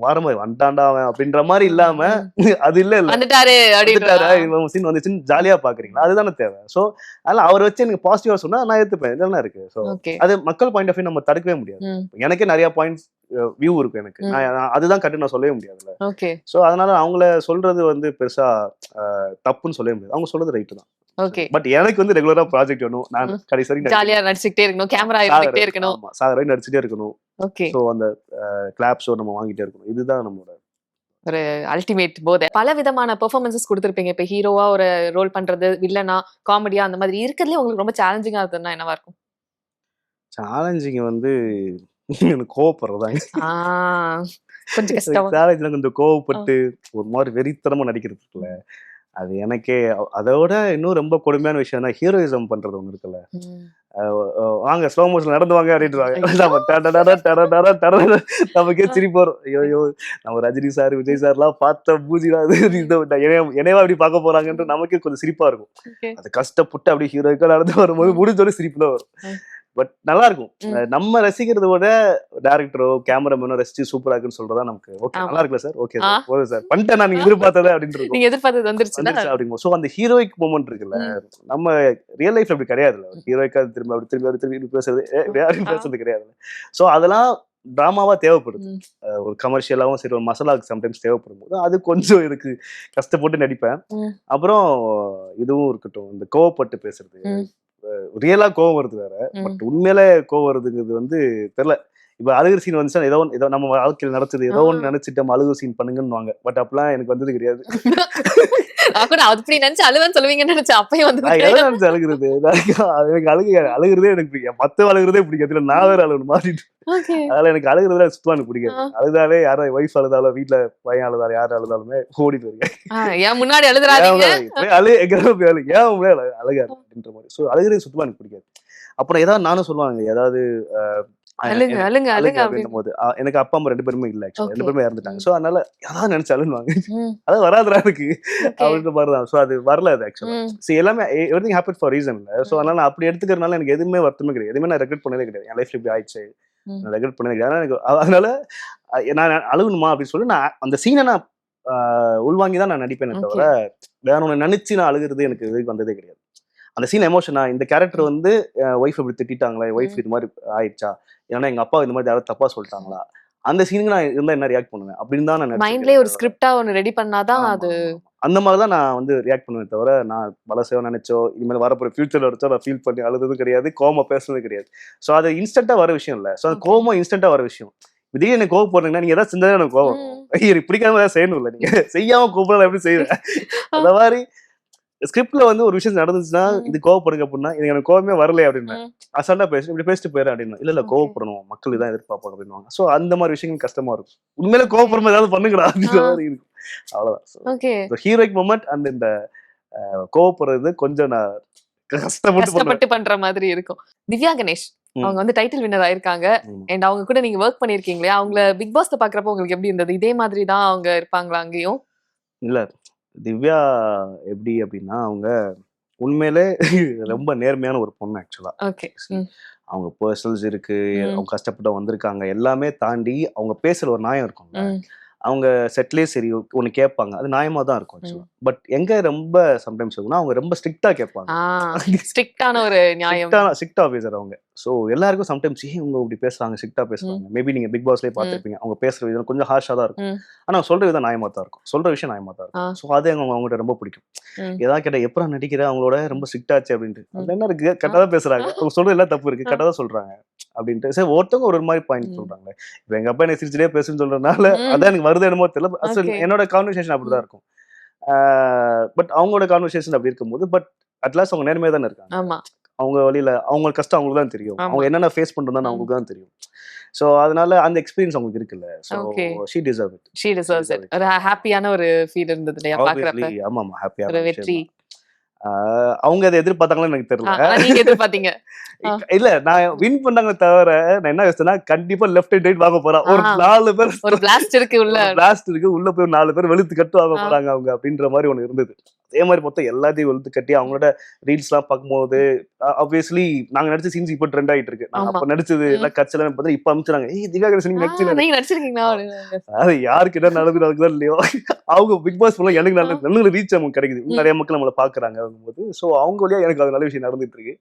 வாரமாதிரி வந்துட்டாண்டா அவன் அப்படின்ற மாதிரி இல்லாம, அது இல்ல சீன் வந்துச்சுன்னு ஜாலியா பாக்குறீங்களா, அதுதானே தேவை. சோ அதனால அவர் வச்சு எனக்கு பாசிட்டிவா சொன்னா நான் ஏத்துப்பேன், இதெல்லாம் இருக்கு. சோ அது மக்கள் பாயிண்ட் ஆஃப் வியூ நம்ம தடுக்கவே முடியாது. எனக்கே நிறைய பாயிண்ட்ஸ் வியூ இருக்கு எனக்கு, அதுதான் கட்டு நான் சொல்லவே முடியாதுல்ல. சோ அதனால அவங்கள சொல்றது வந்து பெருசா தப்புன்னு சொல்லவே முடியாது, அவங்க சொல்றது ரைட்டு தான். பட் எனக்கு வந்து ரெகுலரா ப்ராஜெக்ட் வேணும், நான் கடைசி வரைக்கும் ஜாலியா நடிச்சிட்டே இருக்கணும், கேமரா எடுத்துட்டே இருக்கணும், சாகர நடிச்சிட்டே இருக்கணும். சோ அந்த கிளாப் ஷோ நம்ம வாங்கிட்டே இருக்கணும், இதுதான் நம்மளோட ஒரு அல்டிமேட் போதை. பல விதமான பெர்ஃபார்மன்சஸ் கொடுத்துருப்பீங்க. இப்ப ஹீரோவா ஒரு ரோல் பண்றது, வில்லனா, காமெடியா, அந்த மாதிரி இருக்கிறதுல உங்களுக்கு ரொம்ப சேலஞ்சிங்கா இருக்குதுன்னா என்னவா இருக்கும்? சேலஞ்சிங் வந்து எனக்கு கோவப்படுறதாங்க. கொஞ்சம் கஷ்டம். சேலஞ்சில் கொஞ்சம் கோவப்பட்டு ஒரு மாதிரி வெறித்தனமா நடிக்கிறது இருக்குல்ல, அது எனக்கே. அதோட இன்னும் ரொம்ப கொடுமையான விஷயம் தான் ஹீரோயிசம் பண்றது ஒண்ணு இருக்குல்ல. வாங்க ஸ்லோ மோஷன் நடந்து வாங்க அப்படின்ட்டு நமக்கே சிரிப்பு வரும். ஐயோ நம்ம ரஜினி சார் விஜய் சார்லாம் பார்த்த பூஜிலாம் என்னையவா அப்படி பார்க்க போறாங்கன்ற நமக்கே கொஞ்சம் சிரிப்பா இருக்கும். அது கஷ்டப்பட்டு அப்படி ஹீரோய்க்கா நடந்து வரும்போது முடிஞ்சோட சிரிப்பு தான் வரும். பட் நல்லா இருக்கும். நம்ம ரசிக்கிறத விட டைரக்டரோ கேமராமேனோ ரசிச்சு சூப்பரா இருக்குன்னு சொல்றதா நமக்கு ஓகே, நல்லா இருக்குல்ல சார், ஓகே போதும் சார், பண்ணிட்டேன் நான் எதிர்பார்த்ததே அப்படின்னு நீங்க எதிர்பார்த்தது வந்துருச்சு அப்படிங்க. சோ அந்த ஹீரோயிக் மூமெண்ட் இருக்குல்ல, நம்ம ரியல் லைஃப்ல அப்படி கிடையாதுல்ல. ஹீரோயிக்கா திரும்ப திரும்பி பேசுறது பேசுறது கிடையாது. சோ அதெல்லாம் டிராமாவா தேவைப்படுது, ஒரு கமர்ஷியலாவும் சரி, ஒரு மசாலாவுக்கு சம்டைம்ஸ் தேவைப்படும் போது அது கொஞ்சம் எனக்கு கஷ்டப்பட்டு நடிப்பேன். அப்புறம் இதுவும் இருக்கட்டும், இந்த கோவப்பட்டு பேசுறது, ரியலா கோவம் வருது வேற, பட் உண்மையில கோவம் வருதுங்கிறது வந்து தெரியல. இப்ப அழுகுற சீன் வந்துச்சுன்னா ஏதோ நம்ம வாழ்க்கையில் நடச்சது ஏதோ ஒன்று நினைச்சிட்டு நம்ம அழுகுற சீன் பண்ணுங்கன்னு, பட் அப்பெல்லாம் எனக்கு வந்தது கிடையாது. அப்படி நினைச்சு அழுவன்னு சொல்லுவீங்கன்னு நினைச்சேன், அப்பயும் வந்து நினைச்சு அழுகுறது எனக்கு அழுகுறதே எனக்கு பிடிக்கும். மத்த அழுகுறதே பிடிக்காது, நான் வேற அழுகணும் மாறிட்டு. அதனால எனக்கு அழுகுறதுல சுத்தமா எனக்கு பிடிக்காது. அழுதாலே யாரும் ஒய்ஃப் அழுதாலும் வீட்டுல பையன் அழுதாலும் யாரும் அழுதாலுமே ஓடிட்டு இருக்கேன், ஏன் முன்னாடி அழுகுறாங்க அழுகாது அப்படின்ற மாதிரி. சோ அழுகுறது சுத்தமா எனக்கு பிடிக்காது. அப்புறம் ஏதாவது நானும் சொல்லுவாங்க, ஏதாவது போது எனக்கு அப்பா அம்மா 2 பேருமே இல்ல, 2 பேருமே இறந்துட்டாங்க. சோ அதனால யாராவது நினைச்சு அழுவாங்க, அதாவது வராதுரா இருக்கு அப்படின்ற மாதிரிதான். சோ அது வரல, அது ஆக்சுவலா எல்லாமே எவ்ரிதிங் ஹேப்பன் ஃபார் ரீசன்ல. சோ அதனால நான் அப்படி எடுத்துக்கிறதுனால எனக்கு எதுவுமே வருத்தமே கிடையாது, எதுவுமே நான் ரெக்ரெட் பண்ணதே கிடையாது. என் லைஃப்ல இப்படி ஆயிடுச்சு நான் ரெக்ரெட் பண்ணதே கிடையாது. எனக்கு அதனால நான் அழுகணுமா அப்படின்னு சொல்லி நான் அந்த சீனை நான் உள்வாங்கிதான் நான் நடிப்பேனே தவிர வேற ஒண்ணு நினைச்சு நான் அழுகுறது எனக்கு இதுக்கு வந்ததே கிடையாது. அந்த சீன் எமோஷனா, இந்த கேரக்டர் வந்து ஒய்ஃப் இப்படி திட்டாங்களா, ஒய்ஃப் இது மாதிரி ஆயிடுச்சா, ஏன்னா எங்க அப்பா இந்த மாதிரி யாராவது தப்பா சொல்லிட்டாங்களா, அந்த சீனுக்கு நான் இருந்தா என்ன ரியாக்ட் பண்ணுவேன் அப்படின்னு தான் நான் மைண்ட்லயே ஒரு ஸ்கிரிப்டா ஒன்னு ரெடி பண்ணாதான் அது அந்த மாதிரி தான் நான் வந்து ரியாக்ட் பண்ணுவேன் தவிர நான் பலசேவோ நினைச்சோ இனிமேல் வரப்போற ஃபியூச்சர்ல வச்சோ நான் ஃபீல் பண்ணி அழுதும் கிடையாது, கோவமா பேசுனது கிடையாது. ஸோ அது இன்ஸ்டன்டா வர விஷயம் இல்லை. ஸோ அது கோவமா இன்ஸ்டன்டா வர விஷயம். திடீர்னு எனக்கு கோவம் போடுறீங்கன்னா நீங்க ஏதாவது செஞ்சா எனக்கு கோவம், எனக்கு பிடிக்காம ஏதாவது செய்யணும் இல்லை, நீங்க செய்யாம கோவப்பட எப்படி செய்வேன். அந்த மாதிரி ஸ்கிரிப்ட்ல வந்து ஒரு விஷயம் நடந்துச்சுன்னா இது கோவப்படுங்க அப்படின்னா இது எனக்கு கோவமே வரல அப்படின்னு அசால்ட்டா பேசி இப்படி பேசிட்டு போயிரு அப்படின்னு இல்ல கோவப்படணும் மக்கள் இதான் எதிர்பார்ப்பாங்க அப்படின்னுவாங்க. ஸோ அந்த மாதிரி விஷயங்கள் கஷ்டமா இருக்கும். உண்மையிலே கோவப்படுற ஏதாவது பண்ணுங்கடா அப்படின்ற மாதிரி இருக்கும். அவ்வளவுதான் ஹீரோயிக் மொமெண்ட் அண்ட் இந்த கோவப்படுறது கொஞ்சம் நான் கஷ்டப்பட்டு பண்ற மாதிரி இருக்கும். திவ்யா கணேஷ் அவங்க வந்து டைட்டில் வின்னர் ஆயிருக்காங்க. அண்ட் அவங்க கூட நீங்க ஒர்க் பண்ணிருக்கீங்களே, அவங்கள பிக் பாஸ்ல பாக்குறப்ப உங்களுக்கு எப்படி இருந்தது? இதே மாதிரி தான் அவங்க இருப்பாங்களா அங்கேயும்? இல்ல திவ்யா எப்படி அப்படின்னா அவங்க உண்மையிலே ரொம்ப நேர்மையான ஒரு பொண்ணு ஆக்சுவலா. ஓகே. அவங்க பர்சனல்ஸ் இருக்கு, அவங்க கஷ்டப்பட்டு வந்திருக்காங்க, எல்லாமே தாண்டி அவங்க பேசுற ஒரு நியாயம் இருக்கும்ல. அவங்க செட்லேயே சரி ஒன்று கேட்பாங்க, அது நியாயமா தான் இருக்கும் ஆக்சுவலா. பட் எங்க ரொம்ப சம்டைம்ஸ் இருக்குன்னா அவங்க ரொம்ப ஸ்ட்ரிக்டா கேட்பாங்க. ஸ்ட்ரிக்டான ஒரு நியாயம், ஸ்ட்ரிக்ட் ஆஃபீஸர் அவங்க. ஸோ எல்லாருக்கும் சம்டைம்ஸ் இவங்க இப்படி பேசுறாங்க, ஸ்ட்ரிக்டா பேசுறாங்க. மேபி நீங்க பிக் பாஸ்லேயே பார்த்துருப்பீங்க, அவங்க பேசுற விதம் கொஞ்சம் ஹார்ஷா தான் இருக்கும். ஆனா சொல்ற விதம் நியாயமா தான் இருக்கும், சொல்ற விஷயம் நியாயமா தான் இருக்கும். ஸோ அது அவங்ககிட்ட ரொம்ப பிடிக்கும். ஏதாவது கேட்டா எப்பறம் நடிக்கிற அவங்களோட ரொம்ப ஸ்ட்ரிக்ட் ஆச்சு அப்படின்ட்டு. என்ன இருக்கு, கரெக்டாக தான் பேசுறாங்க, அவங்க சொல்றது எல்லாம் தப்பு இருக்கு, கரெக்டாக தான் சொல்றாங்க அப்படின்ட்டு. சரி ஒருத்தவங்க ஒரு மாதிரி பாயிண்ட் சொல்றாங்க. இப்போ எங்க அப்பா என்ன சிரிச்சிலே பேசுன்னு சொல்றதுனால அதான் எனக்கு வருது என்னமோ தெரியல. என்னோட கான்வர்சேஷன் அப்படிதான் இருக்கும். பட் அவங்களோட கான்வர்சேஷன் அப்படி இருக்கும்போது பட் அட்லாஸ்ட் அவங்க நேர்மையா தானே இருக்காங்க. அவங்க வழியில அவங்க கஷ்டம் அவங்களுக்கு தான் தெரியும், அவங்க என்னென்ன ஃபேஸ் பண்றதுன்னு அவங்களுக்கு தான் தெரியும். சோ அதனால அந்த எக்ஸ்பீரியன்ஸ் அவங்களுக்கு இருக்குல்ல. So she deserves it. ஒரு ஹாப்பியான ஒரு ஃபீல் இருந்தது இல்லையா பாக்குறப்ப? ஆமா ஹாப்பியா ஒரு வெற்றி. அவங்க அதை எதிர்பார்த்தாங்களோ எனக்கு தெரியல. நீங்க எதிர்பார்த்தீங்க? இல்ல நான் வின் பண்ணாங்களே தவிர நான் என்ன யோசிச்சேன்னா கண்டிப்பா லெஃப்ட் அண்ட் ரைட் வாங்க போறான், ஒரு 4 பேர் ஒரு பிளாஸ்ட் இருக்கு உள்ள, பிளாஸ்ட் இருக்கு உள்ள போய் 4 பேர் வெளுத்து கட்டு வாங்க போறாங்க அவங்க அப்படின்ற மாதிரி ஒண்ணு இருந்தது. அதே மாதிரி மொத்தம் எல்லாத்தையும் வெளுத்து கட்டி அவங்களோட ரீல்ஸ் எல்லாம் பார்க்கும்போது ஆப்வியஸ்லி நாங்க நடிச்ச சீன்ஸ் இப்ப ட்ரெண்ட் ஆயிட்டு இருக்கு. நாங்க அப்ப நடிச்சது எல்லாம் கட்சியில பார்த்தா இப்ப அனுப்பிச்சாங்க, திவ்யா கணேசன் நீங்க நடிச்சிருக்கீங்களா? அது யாருக்கு என்ன நடக்குதோ இல்லையோ அவங்க பிக் பாஸ் ஃபுல்லா எனக்கு நல்ல ரீச் நமக்கு கிடைக்குது, நிறைய மக்கள் நம்மள பாக்குறாங்க போது. சோ அவங்க வழியா எனக்கு அது நல்ல விஷயம் நடந்துட்டு இருக்கு.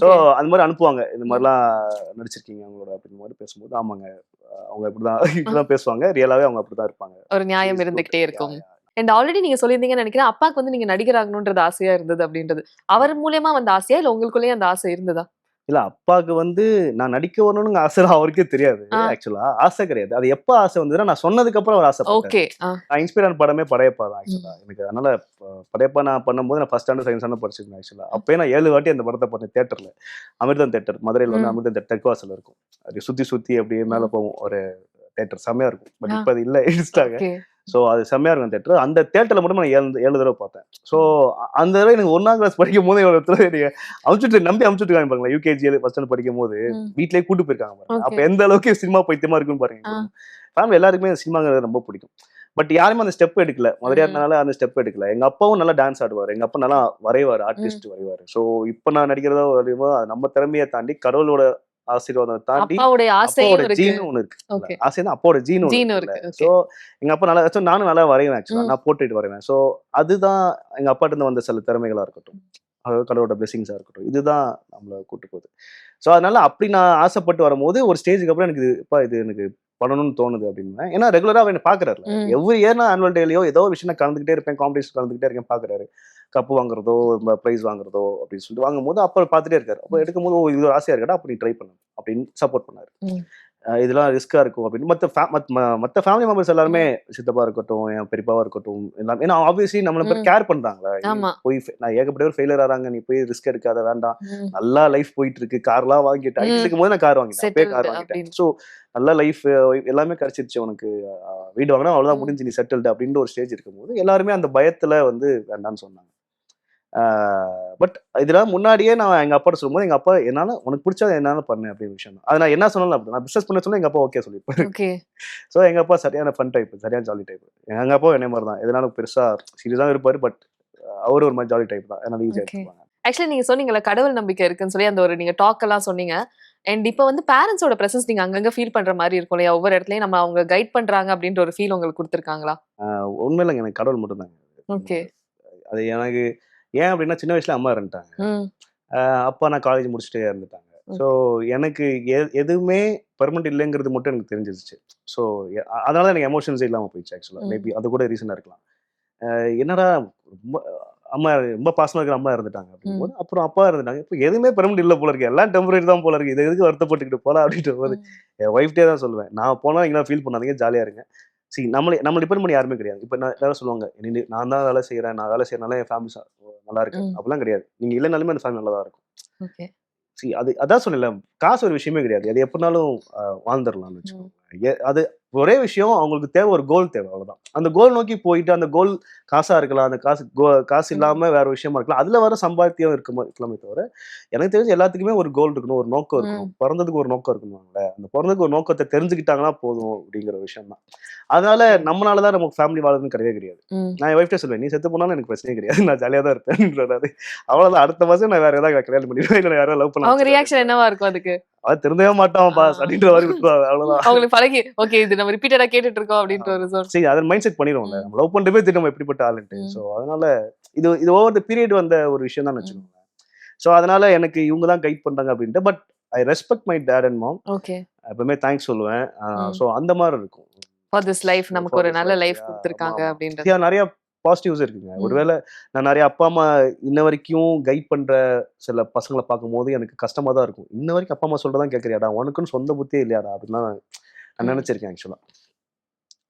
சோ அந்த மாதிரி அனுப்புவாங்க, இந்த மாதிரிலாம் நடிச்சிருக்கீங்க அவங்களோட அப்படின்னு மாதிரி பேசும்போது ஆமாங்க அவங்க இப்படிதான் பேசுவாங்க, ரியலாவே அவங்க அப்படிதான் இருப்பாங்க. ஒரு நியாயம் இருந்துகிட்டே இருக்கும். அண்ட் ஆல்ரெடி நீங்க சொல்லியிருந்தீங்கன்னு நினைக்கிறேன், அப்பாக்கு வந்து நீங்க நடிகர் ஆகணும்ன்றது ஆசையா இருந்தது அப்படின்றது. அவர் மூலியமா வந்த ஆசையா இல்ல உங்களுக்குள்ளேயே அந்த ஆசை இருந்ததா? இல்ல அப்பாவுக்கு வந்து நான் நடிக்க வரணும்னு ஆசை அவருக்கே தெரியாது. ஆக்சுவலா ஆசை கிடையாது. அது எப்ப ஆசை வந்ததுன்னா நான் சொன்னதுக்கு அப்புறம் ஒரு ஆசை. நான் இன்ஸ்பயர் ஆன படமே படையப்பா தான் ஆக்சுவலா எனக்கு. அதனால படையப்பா நான் பண்ணும்போது நான் ஃபர்ஸ்ட் ஸ்டாண்டர்ட் செகண்ட் ஸ்டாண்டர்ட் படிச்சிருந்தேன் ஆக்சுவலா. அப்பயே நான் 7 வாட்டி அந்த படத்தை பார்த்தேன் தியேட்டர்ல. அமிர்தம் தியேட்டர் மதுரையில் வந்து அமிர்தம் தியேட்டர் தெற்குவாசல் இருக்கும். அது சுத்தி அப்படியே மேல போகும் ஒரு தியேட்டர், செம்மையா இருக்கும். பட் இப்ப அது இல்ல, இடிச்சிட்டாங்க. ஸோ அது செம்மையா இருக்கும் தியேட்டர். அந்த தியேட்டர்ல மட்டும் நான் 7 தடவை பார்த்தேன். ஸோ அந்த தடவை எனக்கு 1ஆம் கிளாஸ் படிக்கும் போது நீங்க நம்பி அமுச்சுட்டு பாருங்களா, யூகேஜி ஃபர்ஸ்ட் ஸ்டாண்டர்ட் படிக்கும் போது வீட்லயே கூட்டு போயிருக்காங்க பாருங்க. அப்ப எந்த அளவுக்கு சினிமா பைத்தியமா இருக்குன்னு பாருங்க. ஃபேமிலி எல்லாருக்குமே சினிமாங்கிறது ரொம்ப பிடிக்கும். பட் யாருமே அந்த ஸ்டெப் எடுக்கல, மதுரையா இருந்தனால அந்த ஸ்டெப் எடுக்கல. எங்க அப்பாவும் நல்லா டான்ஸ் ஆடுவார், எங்க அப்பா நல்லா வரைவார், ஆர்டிஸ்ட் வரைவார். ஸோ இப்ப நான் நடிக்கிறதோ நம்ம திறமையை தாண்டி கடவுளோட ஆசீர்வாதம் தாண்டி அப்பாவோட ஜீன் ஒண்ணு இருக்கு. ஆசைதான் அப்பாவோட ஜீன் இருக்கு. சோ எங்க அப்பா நல்லா, நானும் நல்லா வரைவேன் ஆக்சுவலா, நான் போர்ட்ரேட் வரைவேன். சோ அதுதான் எங்க அப்பாட்ட இருந்து வந்த சில திறமைகளா இருக்கட்டும், கடவுளோட பிளெஸிங்ஸா இருக்கட்டும், இதுதான் நம்மள கூட்டு போகுது. சோ அதனால அப்படி நான் ஆசைப்பட்டு வரும்போது ஒரு ஸ்டேஜுக்கு அப்புறம் எனக்கு இது எனக்கு பண்ணணும்னு தோணுது அப்படின்னு. ஏன்னா ரெகுலரா என்ன பாக்குறாரு, எவ்ரி இயர் நான் ஆனுவல் டேலயோ ஏதோ ஒரு விஷயம் நான் கலந்துகிட்டே இருப்பேன், காம்படிஷன் கலந்துகிட்டே இருக்கேன், பாக்குறாரு. கப்பு வாங்குறதோ பிரைஸ் வாங்குறதோ அப்படின்னு சொல்லிட்டு வாங்கும்போது அப்ப பாத்துட்டே இருக்காரு. அப்போ எடுக்கும்போது இது ஒரு ஆசையா இருக்கா, அப்படி ட்ரை பண்ணு அப்படின்னு சப்போர்ட் பண்ணாரு. இதெல்லாம் ரிஸ்கா இருக்கும் அப்படின்னு மற்ற ஃபேமிலி மெம்பர்ஸ் எல்லாருமே, சித்தப்பா இருக்கட்டும், என் பெரியப்பாவா இருக்கட்டும், எல்லாம். ஏன்னா ஆப்வியஸ்லி நம்மள பேர் கேர் பண்றாங்களா, போய் நான் ஏகப்பட்ட ஃபெயிலியர் ஆறாங்க, நீ போய் ரிஸ்க் எடுக்காத, வேண்டாம், நல்லா லைஃப் போயிட்டு இருக்கு, கார்லாம் வாங்கிட்டேன், இருக்கும் போது நான் கார் வாங்கிட்டேன். ஸோ நல்ல லைஃப் எல்லாமே கிடைச்சிருச்சு உனக்கு, வீடு வாங்கினா அவ்வளவுதான் முடிஞ்சு, நீ செட்டில்டு அப்படின்ற ஒரு ஸ்டேஜ் இருக்கும்போது எல்லாருமே அந்த பயத்துல வந்து வேண்டாம்னு சொன்னாங்க. பட் இதெல்லாம் முன்னாடியே நான் எங்க அப்பாட்ட சொல்லும்போது எங்க அப்பா என்னால உனக்கு பிடிச்சா என்னால பண்ணு அப்படின்னு விஷயம் தான். அது நான் என்ன சொன்னாலும் அப்படி நான் பிசினஸ் பண்ண சொன்னா எங்க அப்பா ஓகே சொல்லிருப்பாரு. ஸோ எங்க அப்பா சரியான ஃபன் டைப், சரியான ஜாலி டைப். எங்க அப்பா என்ன மாதிரி தான், எதனாலும் பெருசா சீரியஸா இருப்பாரு. பட் அவரு ஒரு மாதிரி ஜாலி டைப் தான், அதனால ஈஸியா எடுத்துப்பாங்க. ஆக்சுவலி நீங்க சொன்னீங்கல்ல கடவுள் நம்பிக்கை இருக்குன்னு சொல்லி, அந்த ஒரு நீங்க டாக் எல்லாம் சொன்னீங்க. அண்ட் இப்ப வந்து பேரண்ட்ஸோட பிரசன்ஸ் நீங்க அங்கங்க ஃபீல் பண்ற மாதிரி இருக்கும் இல்லையா, ஒவ்வொரு இடத்துலயும் நம்ம அவங்க கைட் பண்றாங்க அப்படின்ற ஒரு ஃபீல் உங்களுக்கு கொடுத்துருக்காங்களா? உண்மையிலங்க எனக்கு கடவுள் மட்டும் தாங்க. அது எனக்கு ஏன் அப்படின்னா சின்ன வயசுல அம்மா இருந்துட்டாங்க, அப்பா நான் காலேஜ் முடிச்சுட்டே இருந்துட்டாங்க. ஸோ எனக்கு எதுவுமே பெர்மனன்ட் இல்லைங்கிறது மட்டும் எனக்கு தெரிஞ்சிருச்சு. ஸோ அதனால எனக்கு எமோஷன்ஸ் இல்லாமல் போயிடுச்சு ஆக்சுவலாக. மேபி அது கூட ரீசனாக இருக்கலாம். என்னடா ரொம்ப அம்மா ரொம்ப பாசமாக இருக்கிற அம்மா இருந்துட்டாங்க அப்படிங்கும்போது அப்புறம் அப்பா இருந்துட்டாங்க. இப்போ எதுவுமே பெர்மனன்ட் இல்லை போல இருக்கு, எல்லாம் டெம்பரரி தான் போல இருக்கு, இது எதுக்கு வருத்தப்பட்டுக்கிட்டு போகலாம் அப்படின்ற போது என் ஒய்ஃப்டே தான் சொல்லுவேன், நான் போனால் இங்கே ஃபீல் பண்ணாதீங்க, ஜாலியாக இருங்க, நம்ம டிபெண்ட் பண்ணி யாருமே கிடையாது. இப்போ நான் எல்லாரும் சொல்லுவாங்க, நான் தான் வேலை செய்யறேன், நான் வேலை செய்யறதுனால என் ஃபேமிலி நல்லா இருக்கு அப்படிலாம் கிடையாது. நீங்க இல்லைனாலுமே அந்த ஃபேமிலி நல்லா தான் இருக்கும். ஓகே. அதான் சொன்னேன்ல, காசு ஒரு விஷயமே கிடையாது. அது எப்படினாலும் வாழ்ந்துடலாம்னு வச்சுக்கோங்க. அது ஒரே விஷயம், அவங்களுக்கு தேவை ஒரு கோல் தேவை, அவ்வளவுதான். அந்த கோல் நோக்கி போயிட்டு அந்த கோல் காசா இருக்கலாம், அந்த காசு இல்லாம வேற விஷயமா இருக்கலாம், அதுல வர சம்பாத்தியம் இருக்கலாமே தவிர, எனக்கு தெரிஞ்சு எல்லாத்துக்குமே ஒரு கோல் இருக்கணும், ஒரு நோக்கம் இருக்கணும். பிறந்ததுக்கு ஒரு நோக்கம் இருக்கணும்ல, அந்த பிறந்ததுக்கு ஒரு நோக்கத்தை தெரிஞ்சுக்கிட்டாங்கன்னா போதும் அப்படிங்கிற விஷயம் தான். அதனால நம்மளாலதான் நமக்கு ஃபேமிலி வாழறதுன்னு கிடையவே கிடையாது. நான் என் ஒய்ஃப்டே சொல்லுவேன், நீ செத்து போனாலும் எனக்கு பிரச்சனையே கிடையாது, நான் ஜாலியா தான் இருப்பேன். அவ்வளவுதான். அடுத்த மாசம் நான் வேற ஏதாவது கல்யாணம் பண்ணிடுவேன், இல்லை யாராவது லவ் பண்ண. அவங்க ரியாக்ஷன் என்னவா இருக்கும் அதுக்கு? அது திருந்தவே மாட்டான் பாஸ் அப்படின்ற மாதிரி விட்டுருவாங்க, அவ்வளவுதான். அவங்களுக்கு பழகி ஓகே இது நம்ம ரிப்பீட்டடா கேட்டுட்டு இருக்கோம் அப்படின்ற ஒரு zone. சரி, அதை மைண்ட் செட் பண்ணிடுவோம்ல, நம்ம லவ் பண்றதே தெரியும் நம்ம எப்படிப்பட்ட ஆளுன்ட்டு. ஸோ அதனால இது ஓவர் த பீரியட் வந்த ஒரு விஷயம் தான் வச்சுக்கோங்க. ஸோ அதனால எனக்கு இவங்க தான் கைட் பண்றாங்க அப்படின்ட்டு. But I respect my dad and mom. Okay. எப்பவுமே தேங்க்ஸ் சொல்லுவேன். ஸோ அந்த மாதிரி இருக்கும். ஃபார் திஸ் லைஃப், நமக்கு ஒரு நல்ல லைஃப் கொடுத்துருக்காங்க அப்படின்றது. நிறைய பாசிட்டிவ்ஸ் இருக்குங்க. ஒருவேளை நான் நிறைய அப்பா அம்மா இன்ன வரைக்கும் கைட் பண்ற சில பசங்களை பார்க்கும்போது எனக்கு கஷ்டமா தான் இருக்கும். இன்ன வரைக்கும் அப்பா அம்மா சொல்றதான் கேட்கறியாடா, உனக்குன்னு சொந்த புத்தியே இல்லையாடா அப்படின்னு நான் நினைச்சிருக்கேன் ஆக்சுவலா.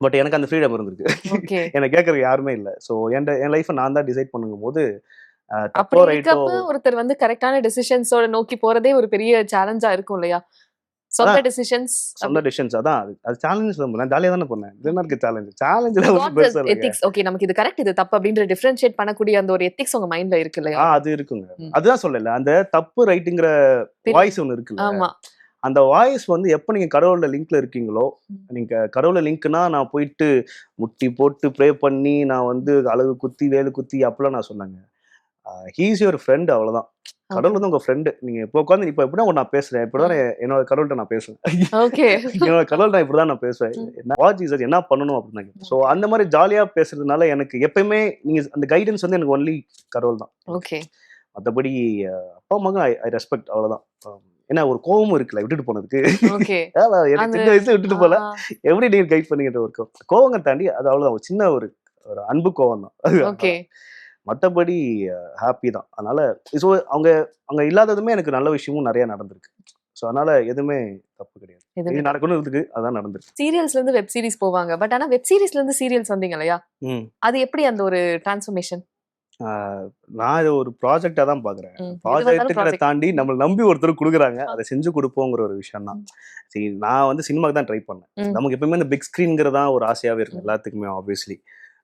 பட் எனக்கு அந்த ஃப்ரீடம் இருந்திருக்கு. எனக்கு கேட்கறதுக்கு யாருமே இல்லை. ஸோ என் லைஃப்பை நான் தான் டிசைட் பண்ணும் போது ஒருத்தர் வந்து கரெக்டான டிசிஷன்ஸோட நோக்கி போறதே ஒரு பெரிய சேலஞ்சா இருக்கும் இல்லையா? சொந்த டிசிஷன்ஸ் அதான் அது சேலஞ்ச் தான். நான் ஜாலியா தானே பண்ணேன். இது என்ன இருக்கு சேலஞ்ச் எத்திக்ஸ். ஓகே, நமக்கு இது கரெக்ட் இது தப்பு அப்படின்ற டிஃபரன்ஷியேட் பண்ணக்கூடிய அந்த ஒரு எத்திக்ஸ் உங்க மைண்ட்ல இருக்கு இல்லையா? அது இருக்குங்க. அதுதான் சொல்லல, அந்த தப்பு ரைட்டுங்கிற வாய்ஸ் ஒன்னு இருக்குல்ல. ஆமா. அந்த வாய்ஸ் வந்து எப்ப நீங்க கடவுளோட லிங்க்ல இருக்கீங்களோ, நீங்க கடவுள லிங்க்னா நான் போயிட்டு முட்டி போட்டு ப்ரே பண்ணி நான் வந்து அழகு குத்தி வேலு குத்தி அப்பெல்லாம் நான் சொன்னாங்க. ஹீ இஸ் யுவர் ஃப்ரெண்ட், அவ்வளவுதான். கடவுள் வந்து உங்க ஃப்ரெண்டு. நீங்க இப்போ உட்காந்து இப்ப எப்படிதான் நான் பேசுறேன், இப்படிதான் என்னோட கடவுள்கிட்ட நான் பேசுவேன். என்னோட கடவுள்கிட்ட இப்படிதான் நான் பேசுவேன். என்ன பண்ணணும் அப்படின்னு. ஸோ அந்த மாதிரி ஜாலியா பேசுறதுனால எனக்கு எப்பயுமே நீங்க அந்த கைடன்ஸ் வந்து எனக்கு ஒன்லி கடவுள் தான். ஓகே. மற்றபடி அப்பா அம்மாங்க ஐ ரெஸ்பெக்ட், அவ்வளவுதான். ஏன்னா ஒரு கோவமும் இருக்குல்ல விட்டுட்டு போனதுக்கு. எனக்கு சின்ன வயசுல விட்டுட்டு போல, எப்படி நீங்க கைட் பண்ணிக்கிட்ட ஒரு கோவங்க தாண்டி அது அவ்வளவுதான். ஒரு சின்ன ஒரு அன்பு கோவம் தான். மற்றபடி ஹாப்பி தான். அதனால ஸோ அவங்க இல்லாததுமே எனக்கு நல்ல விஷயமும் நிறைய நடந்திருக்கு. ஸோ அதனால எதுவுமே தப்பு கிடையாது. இது நடக்கணும் இருக்கு, அதான் நடந்திருக்கு. சீரியல்ஸ்ல இருந்து வெப் சீரிஸ் போவாங்க. பட் ஆனா வெப் சீரிஸ்ல இருந்து சீரியல்ஸ் வந்தீங்க இல்லையா? அது எப்படி அந்த ஒரு டிரான்ஸ்ஃபர்மேஷன்? நான் இது ஒரு ப்ராஜெக்டா தான் பாக்குறேன். ப்ராஜெக்ட் தாண்டி நம்மளை நம்பி ஒருத்தர் கொடுக்குறாங்க, அதை செஞ்சு கொடுப்போங்கிற ஒரு விஷயம் தான். சரி, நான் வந்து சினிமாக்கு தான் ட்ரை பண்ணேன். நமக்கு எப்பவுமே இந்த பிக் ஸ்கிரீன்ங்கிறதா ஒரு ஆசையாவே இருக்கும் எல்லாத்துக்குமே ஆப்வியஸ்லி.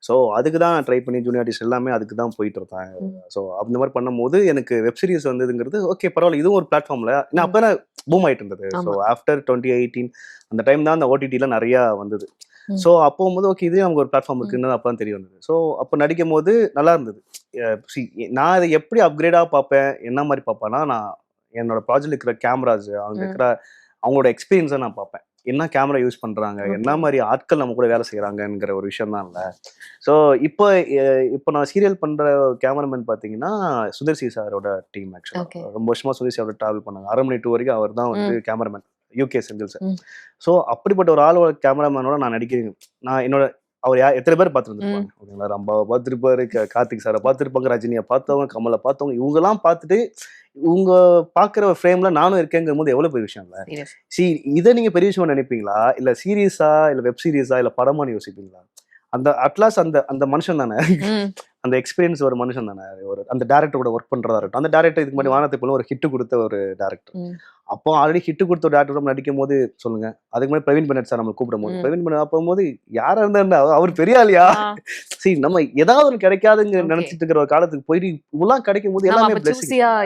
ஸோ அதுக்கு தான் ட்ரை பண்ணி ஜூனியர் ஆர்டிஸ்ட் எல்லாமே அதுக்கு தான் போயிட்டு இருந்தாங்க. ஸோ அந்த மாதிரி பண்ணும்போது எனக்கு வெப் சீரிஸ் வந்ததுங்கிறது ஓகே பரவாயில்ல, இதுவும் ஒரு பிளாட்ஃபார்ம்ல நான் அப்போ தான் பூம் ஆயிட்டு இருந்தது. ஸோ ஆஃப்டர் 2018 அந்த டைம் தான் அந்த ஓடிடிலாம் நிறையா வந்தது. ஸோ அப்போ போது ஓகே இது நமக்கு ஒரு பிளாட்ஃபார்ம் இருக்குன்னு அப்போ தான் தெரிய வந்தது. ஸோ அப்போ நடிக்கும் போது நல்லா இருந்தது. நான் இதை எப்படி அப்கிரேடாக பார்ப்பேன், என்ன மாதிரி பார்ப்பேன்னா, நான் என்னோட ப்ராஜெக்ட் இருக்கிற கேமராஸ், அவங்க இருக்கிற அவங்களோட எக்ஸ்பீரியன்ஸை நான் பார்ப்பேன். என்ன கேமரா யூஸ் பண்றாங்க, என்ன மாதிரி ஆட்கள் நம்ம கூட வேலை செய்யறாங்கிற ஒரு விஷயம் தான் இல்லை. ஸோ இப்போ நான் சீரியல் பண்ற கேமராமேன் பார்த்தீங்கன்னா சுதர்சி சாரோட டீம். ஆக்சுவலாக ரொம்ப வருஷமா சுதர்சி சாரோட டிராவல் பண்ணாங்க. 1/2 மணி 2 வரைக்கும் அவர் தான் வந்து cameraman, UK Senthil sir. So அப்படிப்பட்ட ஒரு ஆளோட கேமராமேனோட நான் நடிக்கிறேன். நான் என்னோட அவர் எத்தனை பேர் பார்த்துருந்துருப்பாங்க ஓகேங்களா? ரம்பாவை பார்த்துருப்பாரு, கார்த்திக் சாரை பார்த்துருப்பாங்க, ரஜினியை பார்த்தவங்க, கமலை பார்த்தவங்க, இவங்கெல்லாம் பார்த்துட்டு இவங்க பாக்குற ஃப்ரேம்ல நானும் இருக்கேங்கும் போது எவ்வளவு பெரிய விஷயம் இல்ல. இதை நீங்க பெரிய விஷயமா நினைப்பீங்களா, இல்ல சீரியஸா, இல்ல வெப் சீரிஸா, இல்ல படமானு யோசிப்பீங்களா? அந்த அட்லாஸ் அந்த மனுஷன் தானே, அந்த எக்ஸ்பீரியன்ஸ் ஒரு மனுஷன் தானே. ஒரு அந்த டேரக்டர் கூட ஒர்க் பண்றதா இருக்கட்டும், அந்த டேரக்டர் இதுக்கு முன்னாடி வானத்தை போல ஒரு ஹிட் கொடுத்த ஒரு டேரக்டர். அப்போ ஆல்ரெடி ஹிட் கொடுத்த ஒரு டேரக்டர் நடிக்கும் போது சொல்லுங்க. அதுக்கு முன்னாடி பிரவீன் பெனட் சார் நம்ம கூப்பிடும் போது பிரவீன் பெனட் போகும்போது யாரா இருந்தா அவர் பெரிய ஆளியா? சரி, நம்ம ஏதாவது ஒன்று கிடைக்காதுங்க நினைச்சிட்டு இருக்கிற ஒரு காலத்துக்கு போயிட்டு இவ்வளவு கிடைக்கும் போது எல்லாமே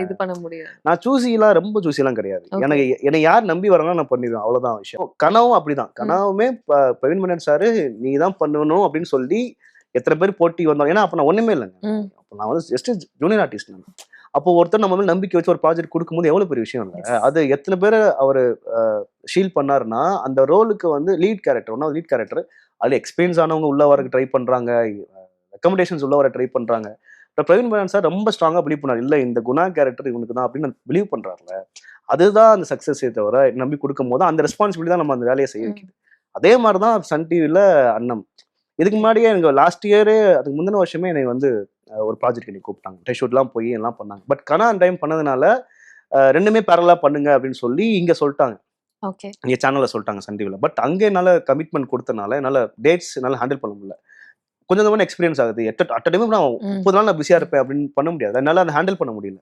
இது பண்ண முடியாது. நான் சூசிலாம் ரொம்ப சூசிலாம் கிடையாது. எனக்கு என்னை யார் நம்பி வரணும் நான் பண்ணிடுவேன், அவ்வளவுதான் விஷயம். கனவும் அப்படிதான். கனவுமே பிரவீன் பெனட் சாரு நீ தான் பண்ணணும் அப்படின்னு சொல்லி எத்தனை பேர் போட்டி வந்தோம். ஏன்னா அப்ப நான் ஒண்ணுமே இல்லைங்க. அப்ப நான் வந்து ஜஸ்ட் ஜூனியர் ஆர்டிஸ்ட். அப்போ ஒருத்தர் நம்ம மேல நம்பிக்கை வச்சு ஒரு ப்ராஜெக்ட் கொடுக்கும்போது எவ்வளவு பெரிய விஷயம் இல்லை. அது எத்தனை பேர் அவர் ஷீல் பண்ணாருன்னா, அந்த ரோலுக்கு வந்து லீட் கேரக்டர் அதுல எக்ஸ்பீரியன்ஸ் ஆனவங்க உள்ள வர ட்ரை பண்றாங்க, ரெக்கமெண்டேஷன்ஸ் உள்ள வர ட்ரை பண்றாங்க. பிரவீன் பெனட் சார் ரொம்ப ஸ்ட்ராங்கா பிலீவ் பண்ணாரு, இல்ல இந்த குணா கேரக்டர் இவனுக்கு தான் அப்படின்னு பிலீவ் பண்றாருல. அதுதான் அந்த சக்சஸே தவிர நம்பி கொடுக்கும் போது அந்த ரெஸ்பான்சிபிலிட்டி தான் நம்ம அந்த வேலையை செய்ய வைக்குது. அதே மாதிரிதான் சன் டிவில அண்ணம். இதுக்கு முன்னாடியே எனக்கு லாஸ்ட் இயரே அதுக்கு முந்தின வருஷமே என்னை வந்து ஒரு ப்ராஜெக்ட் என்னை கூப்பிட்டாங்க. டெஸ்ட் ஷூட்லாம் போய் எல்லாம் பண்ணாங்க. பட் கனா டைம் பண்ணதுனால ரெண்டுமே பேரலா பண்ணுங்க அப்படின்னு சொல்லி இங்க சொல்லிட்டாங்க. ஓகே. இங்க சேனல்ல சொல்லிட்டாங்க சன் டிவில. பட் அங்க என்னால கமிட்மெண்ட் கொடுத்தனால என்னால டேட்ஸ் என்னால ஹேண்டில் பண்ண முடியல. கொஞ்சம் கொஞ்சமா எக்ஸ்பீரியன்ஸ் ஆகுது. அட் டைம் நான் 30 நாள் நான் பிஸியா இருப்பேன் அப்படின்னு பண்ண முடியாது. என்னால அதை ஹேண்டில் பண்ண முடியல.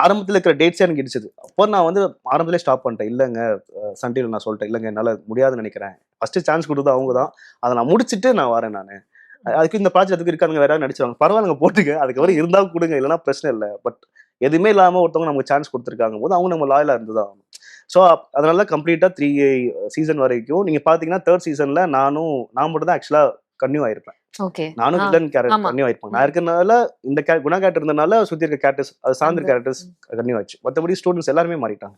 ஆரம்பத்துல இருக்கிற டேட்ஸே எனக்கு இடிச்சது. அப்போ நான் வந்து ஆரம்பத்திலே ஸ்டாப் பண்ணிட்டேன். இல்லங்க சன் டிவில நான் சொல்லிட்டேன். இல்லங்க என்னால முடியாதுன்னு நினைக்கிறேன். ஃபர்ஸ்ட் சான்ஸ் கொடுத்தது அவங்க தான். அதை நான் முடிச்சுட்டு நான் வரேன் நானு. அதுக்கு இந்த ப்ராஜெக்ட் அதுக்கு இருக்காங்க வேற யாராவது நடிச்சிருவாங்க. பரவாயில்லைங்க போட்டுங்க. அதுக்கப்புறம் இருந்தா கொடுங்க. இல்லைன்னா பிரச்சனை இல்லை. பட் எதுவுமே இல்லாம ஒருத்தவங்க நமக்கு சான்ஸ் கொடுத்துருக்காங்க போது அவங்க நம்ம லாயலா இருந்துதான். ஸோ அதனால கம்ப்ளீட்டா 3 சீசன் வரைக்கும் நீங்க பாத்தீங்கன்னா 3rd சீசன்ல நான் மட்டும் தான் ஆக்சுவலா கன்னியூ ஆயிருப்பேன். ஓகே. நானும் வில்லன் கேரக்டர் ஆமா. கன்னியூ ஆயிருப்பேன். நான் இருக்கனால இந்த குணா கேரக்டர் இருந்தனால சுத்தி இருக்க கேரக்டர்ஸ் அது சார்ந்த கேரக்டர்ஸ் கன்னியூ ஆச்சு. மற்றபடி ஸ்டூடெண்ட்ஸ் எல்லாருமே மாறிட்டாங்க.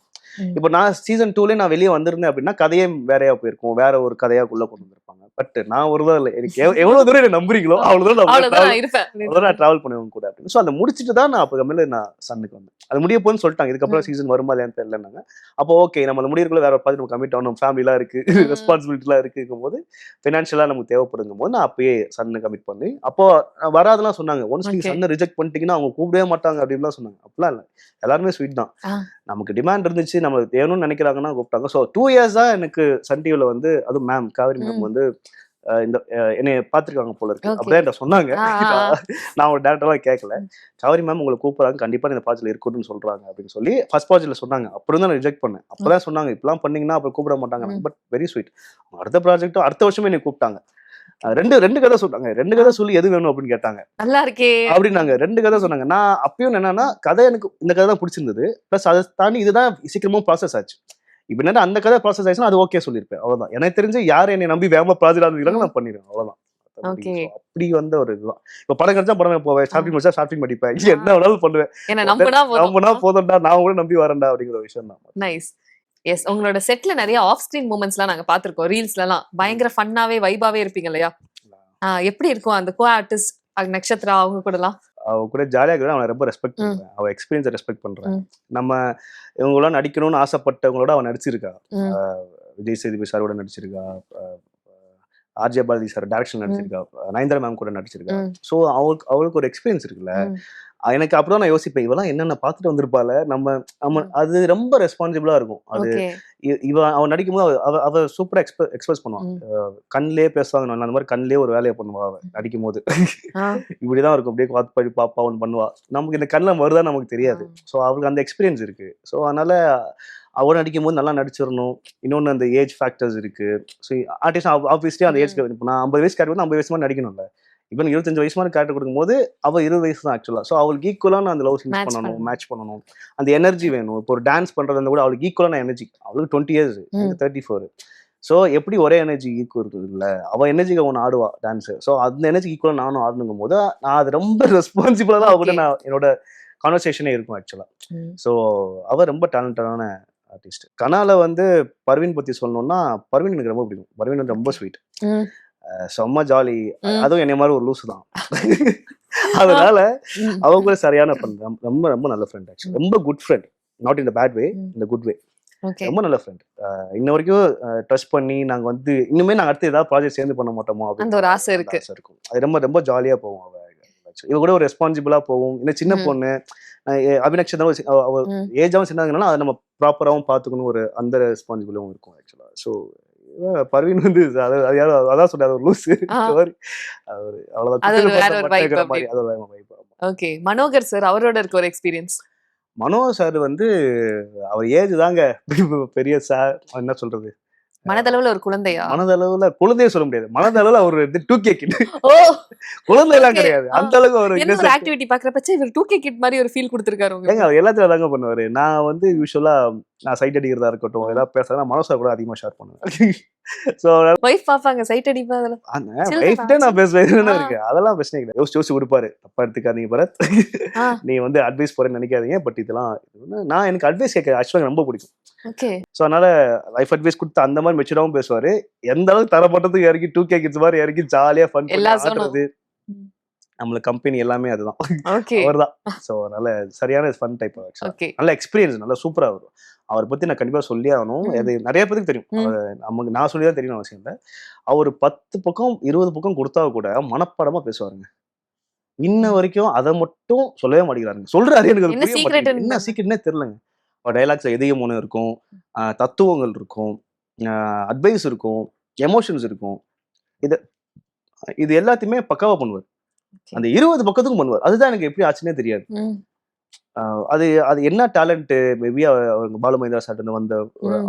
இப்போ நான் சீசன் 2ல நான் வெளியே வந்திருந்தேன் அப்படின்னா கதையே வேறையா போயிருக்கும். வேற ஒரு கதையாக்குள்ள கொண்டு வந்திருப்பாங்க. பட் நான் ஒருதான் இல்லை. எனக்கு எவ்வளவு தூரம் என்ன நம்புறீங்களோ அவ்வளவு அவ்வளவுதான் நான் இருப்பேன். நான் டிராவல் பண்ணுவேன் கூட அப்படின்னு. ஸோ அதை முடிச்சுட்டு தான் நான் அப்புறமேல நான் சன்னுக்கு வந்தேன். அது முடிய போன்னு சொல்லிட்டாங்க. இதுக்கப்புறம் சீசன் வருமா இல்லையான்னு தெரியலன்னாங்க. அப்போ ஓகே நம்ம அதை முடியறதுக்குள்ள வேற பார்த்து நம்ம கமிட் ஆகணும். ஃபேமிலிலாம் இருக்கு, ரெஸ்பான்சிபிலிட்டிலாம் இருக்குங்கும் போது ஃபினான்ஷியலா நமக்கு தேவைப்படுங்கும் போது நான் அப்பயே சன்னு கமிட் பண்ணி அப்போ வராதெல்லாம் சொன்னாங்க. ஒன்ஸ் நீங்க சன்னை ரிஜெக்ட் பண்ணிட்டீங்கன்னா அவங்க கூப்பிடவே மாட்டாங்க அப்படின்லாம் சொன்னாங்க. அப்படிலாம் இல்லை, எல்லாருமே ஸ்வீட் தான். நமக்கு டிமாண்ட் இருந்துச்சு, நம்ம வேணும்னு நினைக்கிறாங்கன்னா கூப்பிட்டாங்க. ஸோ 2 years தான் எனக்கு சன் டிவில வந்து அதுவும் மேம் காவிரி மேம் வந்து இந்த என்னை பார்த்துருக்காங்க போல இருக்கு அப்படியே என்கிட்ட சொன்னாங்க. நான் ஒரு டேரக்டர்லாம் கேட்கல. காவிரி மேம் உங்களை கூப்பிடுறாங்க, கண்டிப்பா இந்த ப்ராஜெக்ட்ல இருக்கணும்னு சொல்றாங்க அப்படின்னு சொல்லி ஃபர்ஸ்ட் ப்ராஜெக்ட்ல சொன்னாங்க. அப்புறம் தான் நான் ரிஜெக்ட் பண்ணேன். அப்பதான் சொன்னாங்க இப்பெல்லாம் பண்ணீங்கன்னா அப்புறம் கூப்பிட மாட்டாங்க. But very sweet. அடுத்த ப்ராஜெக்டும் அடுத்த வருஷமே என்னை கூப்பிட்டாங்க. ரெண்டு கதை சொன்னாங்க. 2 கதை சொல்லி எது வேணும் அப்படின்னு கேட்டாங்க. நல்லா இருக்கே அப்படின்னாங்க. 2 கதை சொன்னாங்க. நான் அப்பயும் என்னன்னா கதை எனக்கு இந்த கதை தான் பிடிச்சிருந்தது. பிளஸ் அதை தாண்டி இதுதான் சீக்கிரமா ப்ராசஸ் ஆச்சு. இப்ப என்ன அந்த கதை ப்ராசஸ் ஆயிடுச்சுன்னா அது ஓகே சொல்லியிருப்பேன். அவ்வளவுதான். எனக்கு தெரிஞ்சு யார் என்னை நம்பி வேகமா ப்ராஜெக்ட் ஆரம்பிக்கிறாங்க நான் பண்ணிடுவேன். அவ்வளவுதான். அப்படி வந்த ஒரு இதுதான். இப்ப படம் கிடைச்சா படமே போவேன். ஷாப்பிங் முடிச்சா ஷாப்பிங் படிப்பேன். என்ன வேணாலும் பண்ணுவேன். நம்பினா போதும்டா, நான் கூட நம்பி வரேன்டா அப்படிங்கிற விஷயம் தான். நைஸ். எஸ், உங்களோட செட்ல நிறைய ஆஃப் ஸ்கிரீன் மூமெண்ட்ஸ்லாம் நாங்க பாத்திருக்கோம். ரீல்ஸ்லாம் பயங்கர ஃபன்னாவே வைபாவே இருப்பீங்க இல்லையா? எப்படி இருக்கும் அந்த கோ ஆர்டிஸ்ட் நக்ஷத்ரா அவங்க கூடலாம்? அவ கூட ஜாலியாக இருக்கிற அவனை ரொம்ப ரெஸ்பெக்ட் பண்றேன். அவ எக்ஸ்பீரியன்ஸை ரெஸ்பெக்ட் பண்றேன். நம்ம இவங்களாம் நடிக்கணும்னு ஆசைப்பட்டவங்களோட அவன் நடிச்சிருக்கா. விஜய் சேதுபதி சாரோட நடிச்சிருக்கா, ஆர்ஜே பாரதி சார் டைரக்ஷன் நடிச்சிருக்கா, நயன்தாரா மேம் கூட நடிச்சிருக்கா. ஸோ அவளுக்கு ஒரு எக்ஸ்பீரியன்ஸ் இருக்குல்ல. எனக்கு அப்பதான் நான் யோசிப்பேன், இவெல்லாம் என்னென்ன பார்த்துட்டு வந்திருப்பால. நம்ம அது ரொம்ப ரெஸ்பான்சிபிளா இருக்கும். அது அவன் நடிக்கும் போது அவ சூப்பரா எக்ஸ்பிரஸ் பண்ணுவான். கண்ணிலே பேசுவாங்க, அந்த மாதிரி கண்ணிலே ஒரு வேலையை பண்ணுவா அவ நடிக்கும் போது. இப்படிதான் இருக்கும், அப்படியே பார்த்து படி பாப்பா ஒன்று பண்ணுவா. நமக்கு இந்த கண்ணில் வருதா நமக்கு தெரியாது. ஸோ அவளுக்கு அந்த எக்ஸ்பீரியன்ஸ் இருக்கு. ஸோ அதனால அவன் நடிக்கும் போது நல்லா நடிச்சிடணும். இன்னொன்று அந்த ஏஜ் ஃபேக்டர்ஸ் இருக்கு. ஸோ ஆர்டிஸ்ட் ஆப்வியஸ்லி அந்த ஏஜ் இப்போ நான் 50 வயசு கேரக்டர் 50 வயசு மாதிரி நடிக்கணும்ல. இப்போ 25 வயசு மாதிரி கேரக்டர் கொடுக்கும்போது அவள் 20 வயசு தான் ஆக்சுவலா. ஸோ அவளுக்கு ஈக்குவலான அந்த லவ் சீன்ஸ் பண்ணணும், மேட்ச் பண்ணணும், அந்த எனர்ஜி வேணும். இப்போ ஒரு டான்ஸ் பண்றது கூட அவளுக்கு ஈக்குவலான எனர்ஜி. அவளுக்கு 20 years, 34. ஸோ எப்படி ஒரே எனர்ஜி ஈக்குவல் இருக்குது இல்லை, அவள் எனர்ஜிக்கு ஒன்று ஆடுவா டான்ஸு. ஸோ அந்த எனர்ஜி ஈக்குவலாக நானும் ஆடணுங்கும் போது நான் அது ரொம்ப ரெஸ்பான்சிபிளாக தான் அவகிட்ட நான் என்னோட கான்வர்சேஷனே இருக்கும் ஆக்சுவலா. ஸோ அவள் ரொம்ப டேலண்டடான ஆர்டிஸ்ட். கனால வந்து பர்வீன் பத்தி சொல்லணும்னா, பர்வீன் எனக்கு ரொம்ப பிடிக்கும். பர்வீன் வந்து ரொம்ப ஸ்வீட், செம்ம ஜாலி. அதுவும் என்னை மாதிரி ஒரு லூசு தான். அதனால அவ கூட சரியான ஃப்ரெண்ட், ரொம்ப ரொம்ப நல்ல ஃப்ரெண்ட் ஆக்சுவலி. ரொம்ப good friend, not in the bad way, இந்த குட் வே. ரொம்ப நல்ல ஃப்ரெண்ட். இன்ன வரைக்கும் ட்ரஸ்ட் பண்ணி நாங்க வந்து இன்னுமே நாங்க அடுத்து ஏதாவது ப்ராஜெக்ட் சேர்ந்து பண்ண மாட்டோமோ அப்படின்னு ஒரு ஆசை இருக்கும். அது ரொம்ப ரொம்ப ஜாலியா போகும். அவ இவ கூட ஒரு ரெஸ்பான்சிபிளா போகும். இன்னும் சின்ன பொண்ணு, அபிநக்ஷன் அவ ஏஜாவும் சின்னதுனால அதை நம்ம ப்ராப்பராகவும் பார்த்துக்கணும், ஒரு அந்த ரெஸ்பான்சிபிளும் இருக்கும் ஆக்சுவலா. ஸோ பர்வீன் வந்து அதான் சொல்றாரு, ஒரு லூசு. மனோகர் சார் அவரோட இருக்க ஒரு எக்ஸ்பீரியன்ஸ். மனோகர் சார் வந்து அவர் ஏஜ் தாங்க பெரிய சார், என்ன சொல்றது, மனதளவுல ஒரு குழந்தையா? மனதளவுல குழந்தைய சொல்ல முடியாது. மனதளவுல அவர் 2K கிட். குழந்தை எல்லாம் கிடையாது, அந்த அளவுக்கு ஒரு ஆக்டிவிட்டி பாக்குறப்ப இவர் 2K கிட் மாதிரி ஒரு ஃபீல் கொடுத்திருக்காரு. அவர் எல்லாத்தையும் தாங்க பண்ணுவாரு. நான் வந்து யூசுவலா நான் சைட் அடிக்கிறதா இருக்கட்டும், ஏதாவது பேசுறேன், மனோசா கூட அதிகமா ஷேர் பண்ணுவேன். சோ வைஃப் பாப்பாங்க சைட் அடிப்பா, நான் பேசுவேன் இருக்கு, அதெல்லாம் பிரச்சனை கிடையாது. யோசிச்சு கொடுப்பாரு, தப்பா எடுத்துக்காதீங்க பரத், நீ வந்து அட்வைஸ் போறேன்னு நினைக்காதீங்க. பட் இதெல்லாம் நான் எனக்கு அட்வைஸ் கேட்க ஆக்சுவலா ரொம்ப பிடிக்கும். ஸோ அதனால லைஃப் அட்வைஸ் கொடுத்து அந்த மாதிரி மெச்சூராகவும் பேசுவாரு. எந்த அளவுக்கு தரப்பட்டதுக்கு இறக்கி 2K கிட்ஸ் மாதிரி இறக்கி ஜாலியா ஃபன் பண்ணுறது, நம்மளுக்கு கம்பெனி எல்லாமே அதுதான், அவர்தான். ஸோ அதனால சரியான ஃபன் டைப். நல்ல எக்ஸ்பீரியன்ஸ், நல்லா சூப்பரா வரும். அவரை பத்தி நான் கண்டிப்பா சொல்லி ஆகணும். அது நிறைய பேருக்கு தெரியும், நமக்கு நான் சொல்லிதான் தெரியும் அவசியம் இல்லை. அவர் 10 பக்கம் 20 பக்கம் கொடுத்தா கூட மனப்பாடமா பேசுவாருங்க. இன்ன வரைக்கும் அதை மட்டும் சொல்லவே மாட்டேங்கிறாருங்க. சொல்றாரு, எனக்கு என்ன சீக்ரெட்னே தெரியலங்க. டைலாக்ஸ்ல எதையும் ஒன்று இருக்கும், தத்துவங்கள் இருக்கும், அட்வைஸ் இருக்கும், எமோஷன்ஸ் இருக்கும். இது இது எல்லாத்தையுமே பக்காவா பண்ணுவார். அந்த 20 பக்கத்துக்கும் பண்ணுவார். அதுதான் எனக்கு எப்படி ஆச்சுன்னே தெரியாது. அது அது என்ன டேலண்ட் மேபி அவங்க பாலுமகேந்திரா சார் இருந்து வந்த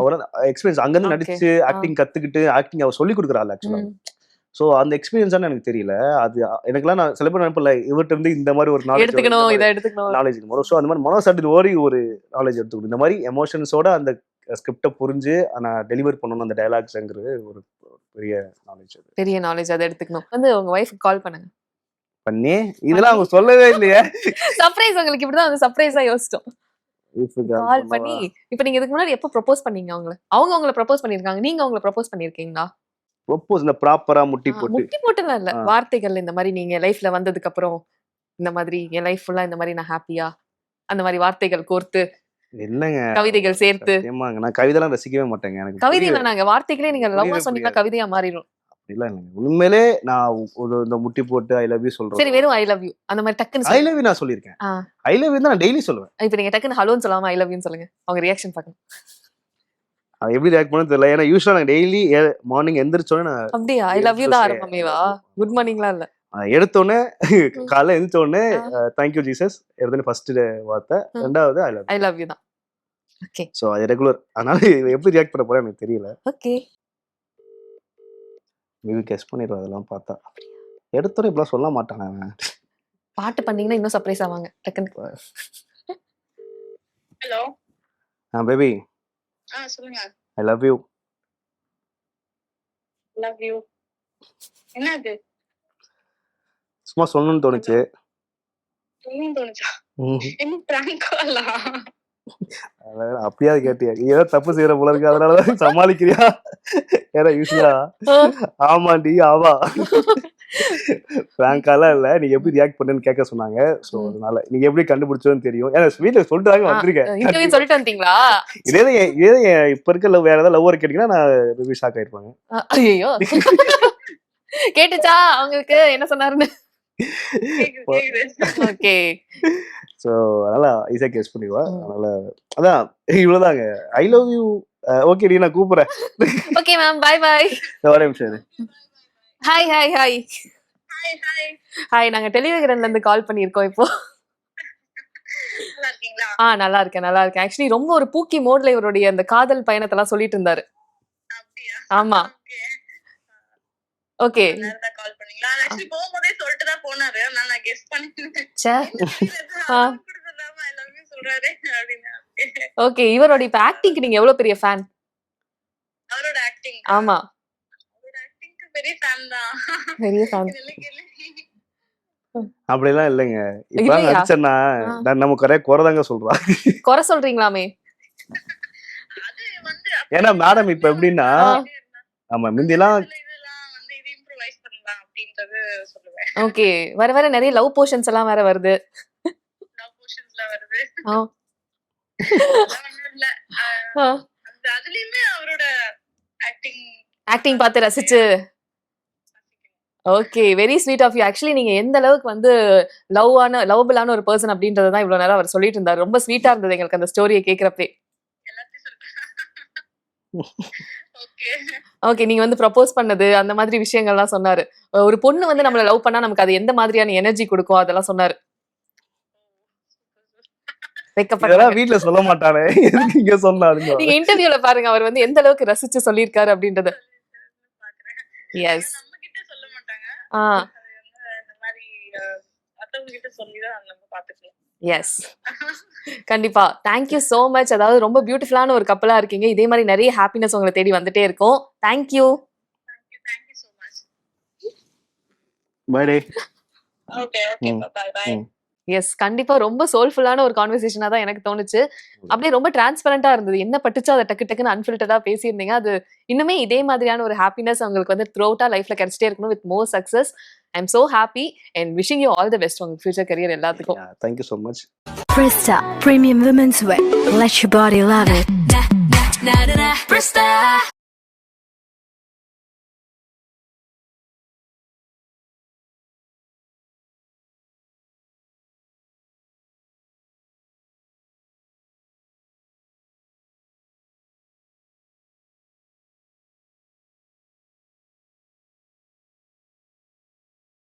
அவரோட எக்ஸ்பீரியன்ஸ் அங்கிருந்து நடிச்சு ஆக்டிங் கத்துக்கிட்டு ஆக்டிங் அவர் சொல்லி கொடுக்குறாள் ஆக்சுவலா. ஸோ அந்த எக்ஸ்பீரியன்ஸ் எனக்கு தெரியல. அது எனக்குலாம் நான் சில பேர் நினைப்பில்ல இவர்கிட்ட இருந்து இந்த மாதிரி ஒரு நாலேஜ் வரும். ஸோ அந்த மாதிரி மனோ சாட்டில் ஒரு நாலேஜ் எடுத்துக்கணும். இந்த மாதிரி எமோஷன்ஸோட அந்த ஸ்கிரிப்டை புரிஞ்சு நான் டெலிவர் பண்ணணும் அந்த டைலாக்ஸ்ங்கிறது ஒரு பெரிய நாலேஜ். அதை எடுத்துக்கணும். வந்து உங்க ஒய்ஃப்க்கு கால் பண்ணுங்க. பண்ணி இதெல்லாம் அவங்க சொல்லவே இல்லையே. சர்ப்ரைஸ் உங்களுக்கு இப்படிதான் வந்து சர்ப்ரைஸா யோசிச்சோம். கால் பண்ணி இப்போ நீங்க இதுக்கு முன்னாடி எப்போ ப்ரோபோஸ் பண்ணீங்க அவங்கள? அவங்க உங்களை ப்ரோபோஸ் பண்ணிருக்காங்க, நீங்க அவங்கள ப்ரோபோஸ் பண்ணிருக்கீங்களா? ப்ரோபோஸ் இந்த ப்ராப்பரா முட்டி போட்டுலாம் இல்ல, வார்த்தைகள் இந்த மாதிரி நீங்க லைஃப்ல வந்ததுக்கு அப்புறம் இந்த மாதிரி என் லைஃப் ஃபுல்லா இந்த மாதிரி நான் ஹாப்பியா அந்த மாதிரி வார்த்தைகள் கோர்த்து இல்லங்க கவிதைகள் சேர்த்து. நான் கவிதைலாம் ரசிக்கவே மாட்டேங்க. எனக்கு கவிதையில நாங்க வார்த்தைகளே நீங்க லவ்வா சொன்னீங்கன்னா கவிதையா மாறிடும். இல்ல இல்லங்க உண்மையிலே நான் ஒரு இந்த முட்டி போட்டு ஐ லவ் யூ சொல்றேன். சரி வெறும் ஐ லவ் யூ அந்த மாதிரி டக்குன்னு ஐ லவ் யூ நான் சொல்லிருக்கேன். ஐ லவ் யூ தான் நான் டெய்லி சொல்லுவேன். இப்போ நீங்க டக்குன்னு ஹலோன்னு சொல்லாம ஐ லவ் யூன்னு சொல்லுங்க. அவங்க ரியாக்ஷன் பார்க்கணும். அது எப்படி ரியாக்ட் பண்ணனும் தெரியல. ஏன்னா யூசுவலா நான் டெய்லி மார்னிங் எந்திரச்சோனே நான் அப்படியே ஐ லவ் யூ தான் ஆரம்பமேவா? குட் மார்னிங்லாம் இல்ல. எடுத்தோனே காலைல எந்திரச்சோனே தேங்க் யூ ஜீசஸ் எடுத்தோனே ஃபர்ஸ்ட் வார்த்தை, ரெண்டாவது ஐ லவ் யூ தான். ஓகே. சோ அது ரெகுலர். அதனால எப்படி ரியாக்ட் பண்ண போறேன் எனக்கு தெரியல. ஓகே. மேபி கெஸ் பண்ணிடுவா அதெல்லாம் பார்த்தா. எடுத்தோட இப்பலாம் சொல்ல மாட்டானே அவன். பாட்டு பண்ணீங்கன்னா இன்னும் சர்ப்ரைஸ் ஆவாங்க. டக்குன்னு. ஹலோ. பேபி. சொல்லுங்க. ஐ லவ் யூ. Love you. என்னது? சும்மா சொல்லணும்னு தோணுச்சு. சொல்லணும்னு தோணுச்சா? என்ன பிராங்க் காலா? அப்படியாவது கேட்டியா? ஏதோ தப்பு செய்யற போல இருக்கு அதனாலதான் சமாளிக்கிறியா? ஏன்னா யூஸ்வலா ஆமாண்டி ஆவா பிராங்காலாம் இல்ல, நீங்க எப்படி ரியாக்ட் பண்ணுன்னு கேட்க சொன்னாங்க. சோ அதனால நீங்க எப்படி கண்டுபிடிச்சோன்னு தெரியும். ஏன்னா வீட்டுல சொல்லிட்டாங்க வந்திருக்கேன் சொல்லிட்டு வந்தீங்களா? இதே இப்ப இருக்க வேற ஏதாவது லவ்வர் கேட்டீங்கன்னா நான் மேபி ஷாக் ஆயிருப்பாங்க. ஐயோ கேட்டுச்சா அவங்களுக்கு என்ன சொன்னாருன்னு? ஓகே. சோ அதனால ஈஸியா கெஸ் பண்ணிடுவா. அதனால அதான் இவ்வளவுதாங்க. I love you. ஓகே டி நான் கூப்பிடுறேன். Okay ma'am bye bye. ஒரே நிமிஷம். Hi hi hi hi. நாங்க டெலிவிஷன்ல இருந்து கால் பண்ணியிருக்கோம் இப்போ. நல்லா இருக்கேன் நல்லா இருக்கேன். ஆக்சுவலி ரொம்ப ஒரு பூக்கி மோட்ல இவருடைய அந்த காதல் பயணத்தெல்லாம் சொல்லிட்டு இருந்தாரு. ஆமா ஓகே. கால் பண்ணீங்களா? ஆக்சுவலி போகும்போதே சொல்லிட்டு தான் போனாரு. நான் கெஸ் பண்ணிட்டேன். ஓகே. இவரோட இப்ப ஆக்டிங்க்கு நீங்க எவ்வளவு பெரிய ஃபேன்? அவரோட ஆக்டிங்? ஆமா அவரோட ஆக்டிங்க்கு பெரிய ஃபேன் தான். பெரிய ஃபேன். அப்படிலாம் இல்லைங்க. இப்ப நடிச்சேன்னா நான் நம்ம குறைதாங்க சொல்றா. குறை சொல்றீங்களாமே? அது வந்து ஏன்னா மேடம் இப்ப எப்படின்னா ஆமா முந்திலாம் ஓகே வர வர நிறைய லவ் போர்ஷன்ஸ் எல்லாம் வேற வருது. லவ் போர்ஷன்ஸ்ல வருது. அதுலயுமே அவரோட ஆக்டிங் பார்த்து ரசிச்சு. Okay very sweet of you. Actually நீங்க எந்த அளவுக்கு வந்து லவ்வபிளான ஒரு பர்சன் அப்படின்றத தான் இவ்வளவு நேரம் அவர் சொல்லிட்டு இருந்தாரு. ரொம்ப ஸ்வீட்டா இருந்தது எங்களுக்கு அந்த ஸ்டோரியை கேட்கறப்பே. ஓகே நீங்க வந்து ப்ரப்போஸ் பண்ணது அந்த மாதிரி விஷயங்கள்லாம் சொன்னாரு. ஒரு பொண்ணு வந்து நம்மள லவ் பண்ணா நமக்கு அது எந்த மாதிரியான எனர்ஜி கொடுக்கும் அதெல்லாம் சொன்னாரு. வீட்டுல சொல்ல மாட்டானே இங்க சொன்னாரு. நீங்க இன்டர்வியூல பாருங்க அவர் வந்து எந்த அளவுக்கு ரசிச்சு சொல்லியிருக்காரு அப்படின்றது. எஸ் சொல்ல மாட்டாங்க. எஸ் கண்டிப்பா. Thank you so much. அதாவது ரொம்ப பியூட்டிஃபுல்லான ஒரு கப்பலா இருக்கீங்க. இதே மாதிரி நிறைய ஹாப்பினஸ் உங்களை தேடி வந்துட்டே இருக்கும். தேங்க்யூ. பை டே. Okay okay bye bye. Yes கண்டிப்பா ரொம்ப சோல்ஃபுல்லான ஒரு கான்வர்சேஷனா தான் எனக்கு தோணுச்சு. அப்படியே ரொம்ப டிரான்ஸ்பரண்டா இருந்தது. என்ன பட்டுச்சோ அதை டக்கு டக்குன்னு அன்ஃபில்டரா பேசியிருந்தீங்க. அது இன்னுமே இதே மாதிரியான ஒரு ஹாப்பினஸ் உங்களுக்கு வந்து த்ரூ அவுட்டா லைஃப்ல கிடைச்சிட்டே இருக்கணும் with more success. I am so happy and wishing you all the best உங்க ஃபியூச்சர் கரியர் எல்லாத்துக்கும். Thank you so much. Presta Premium Women's Wear. Let your body love it. Presta.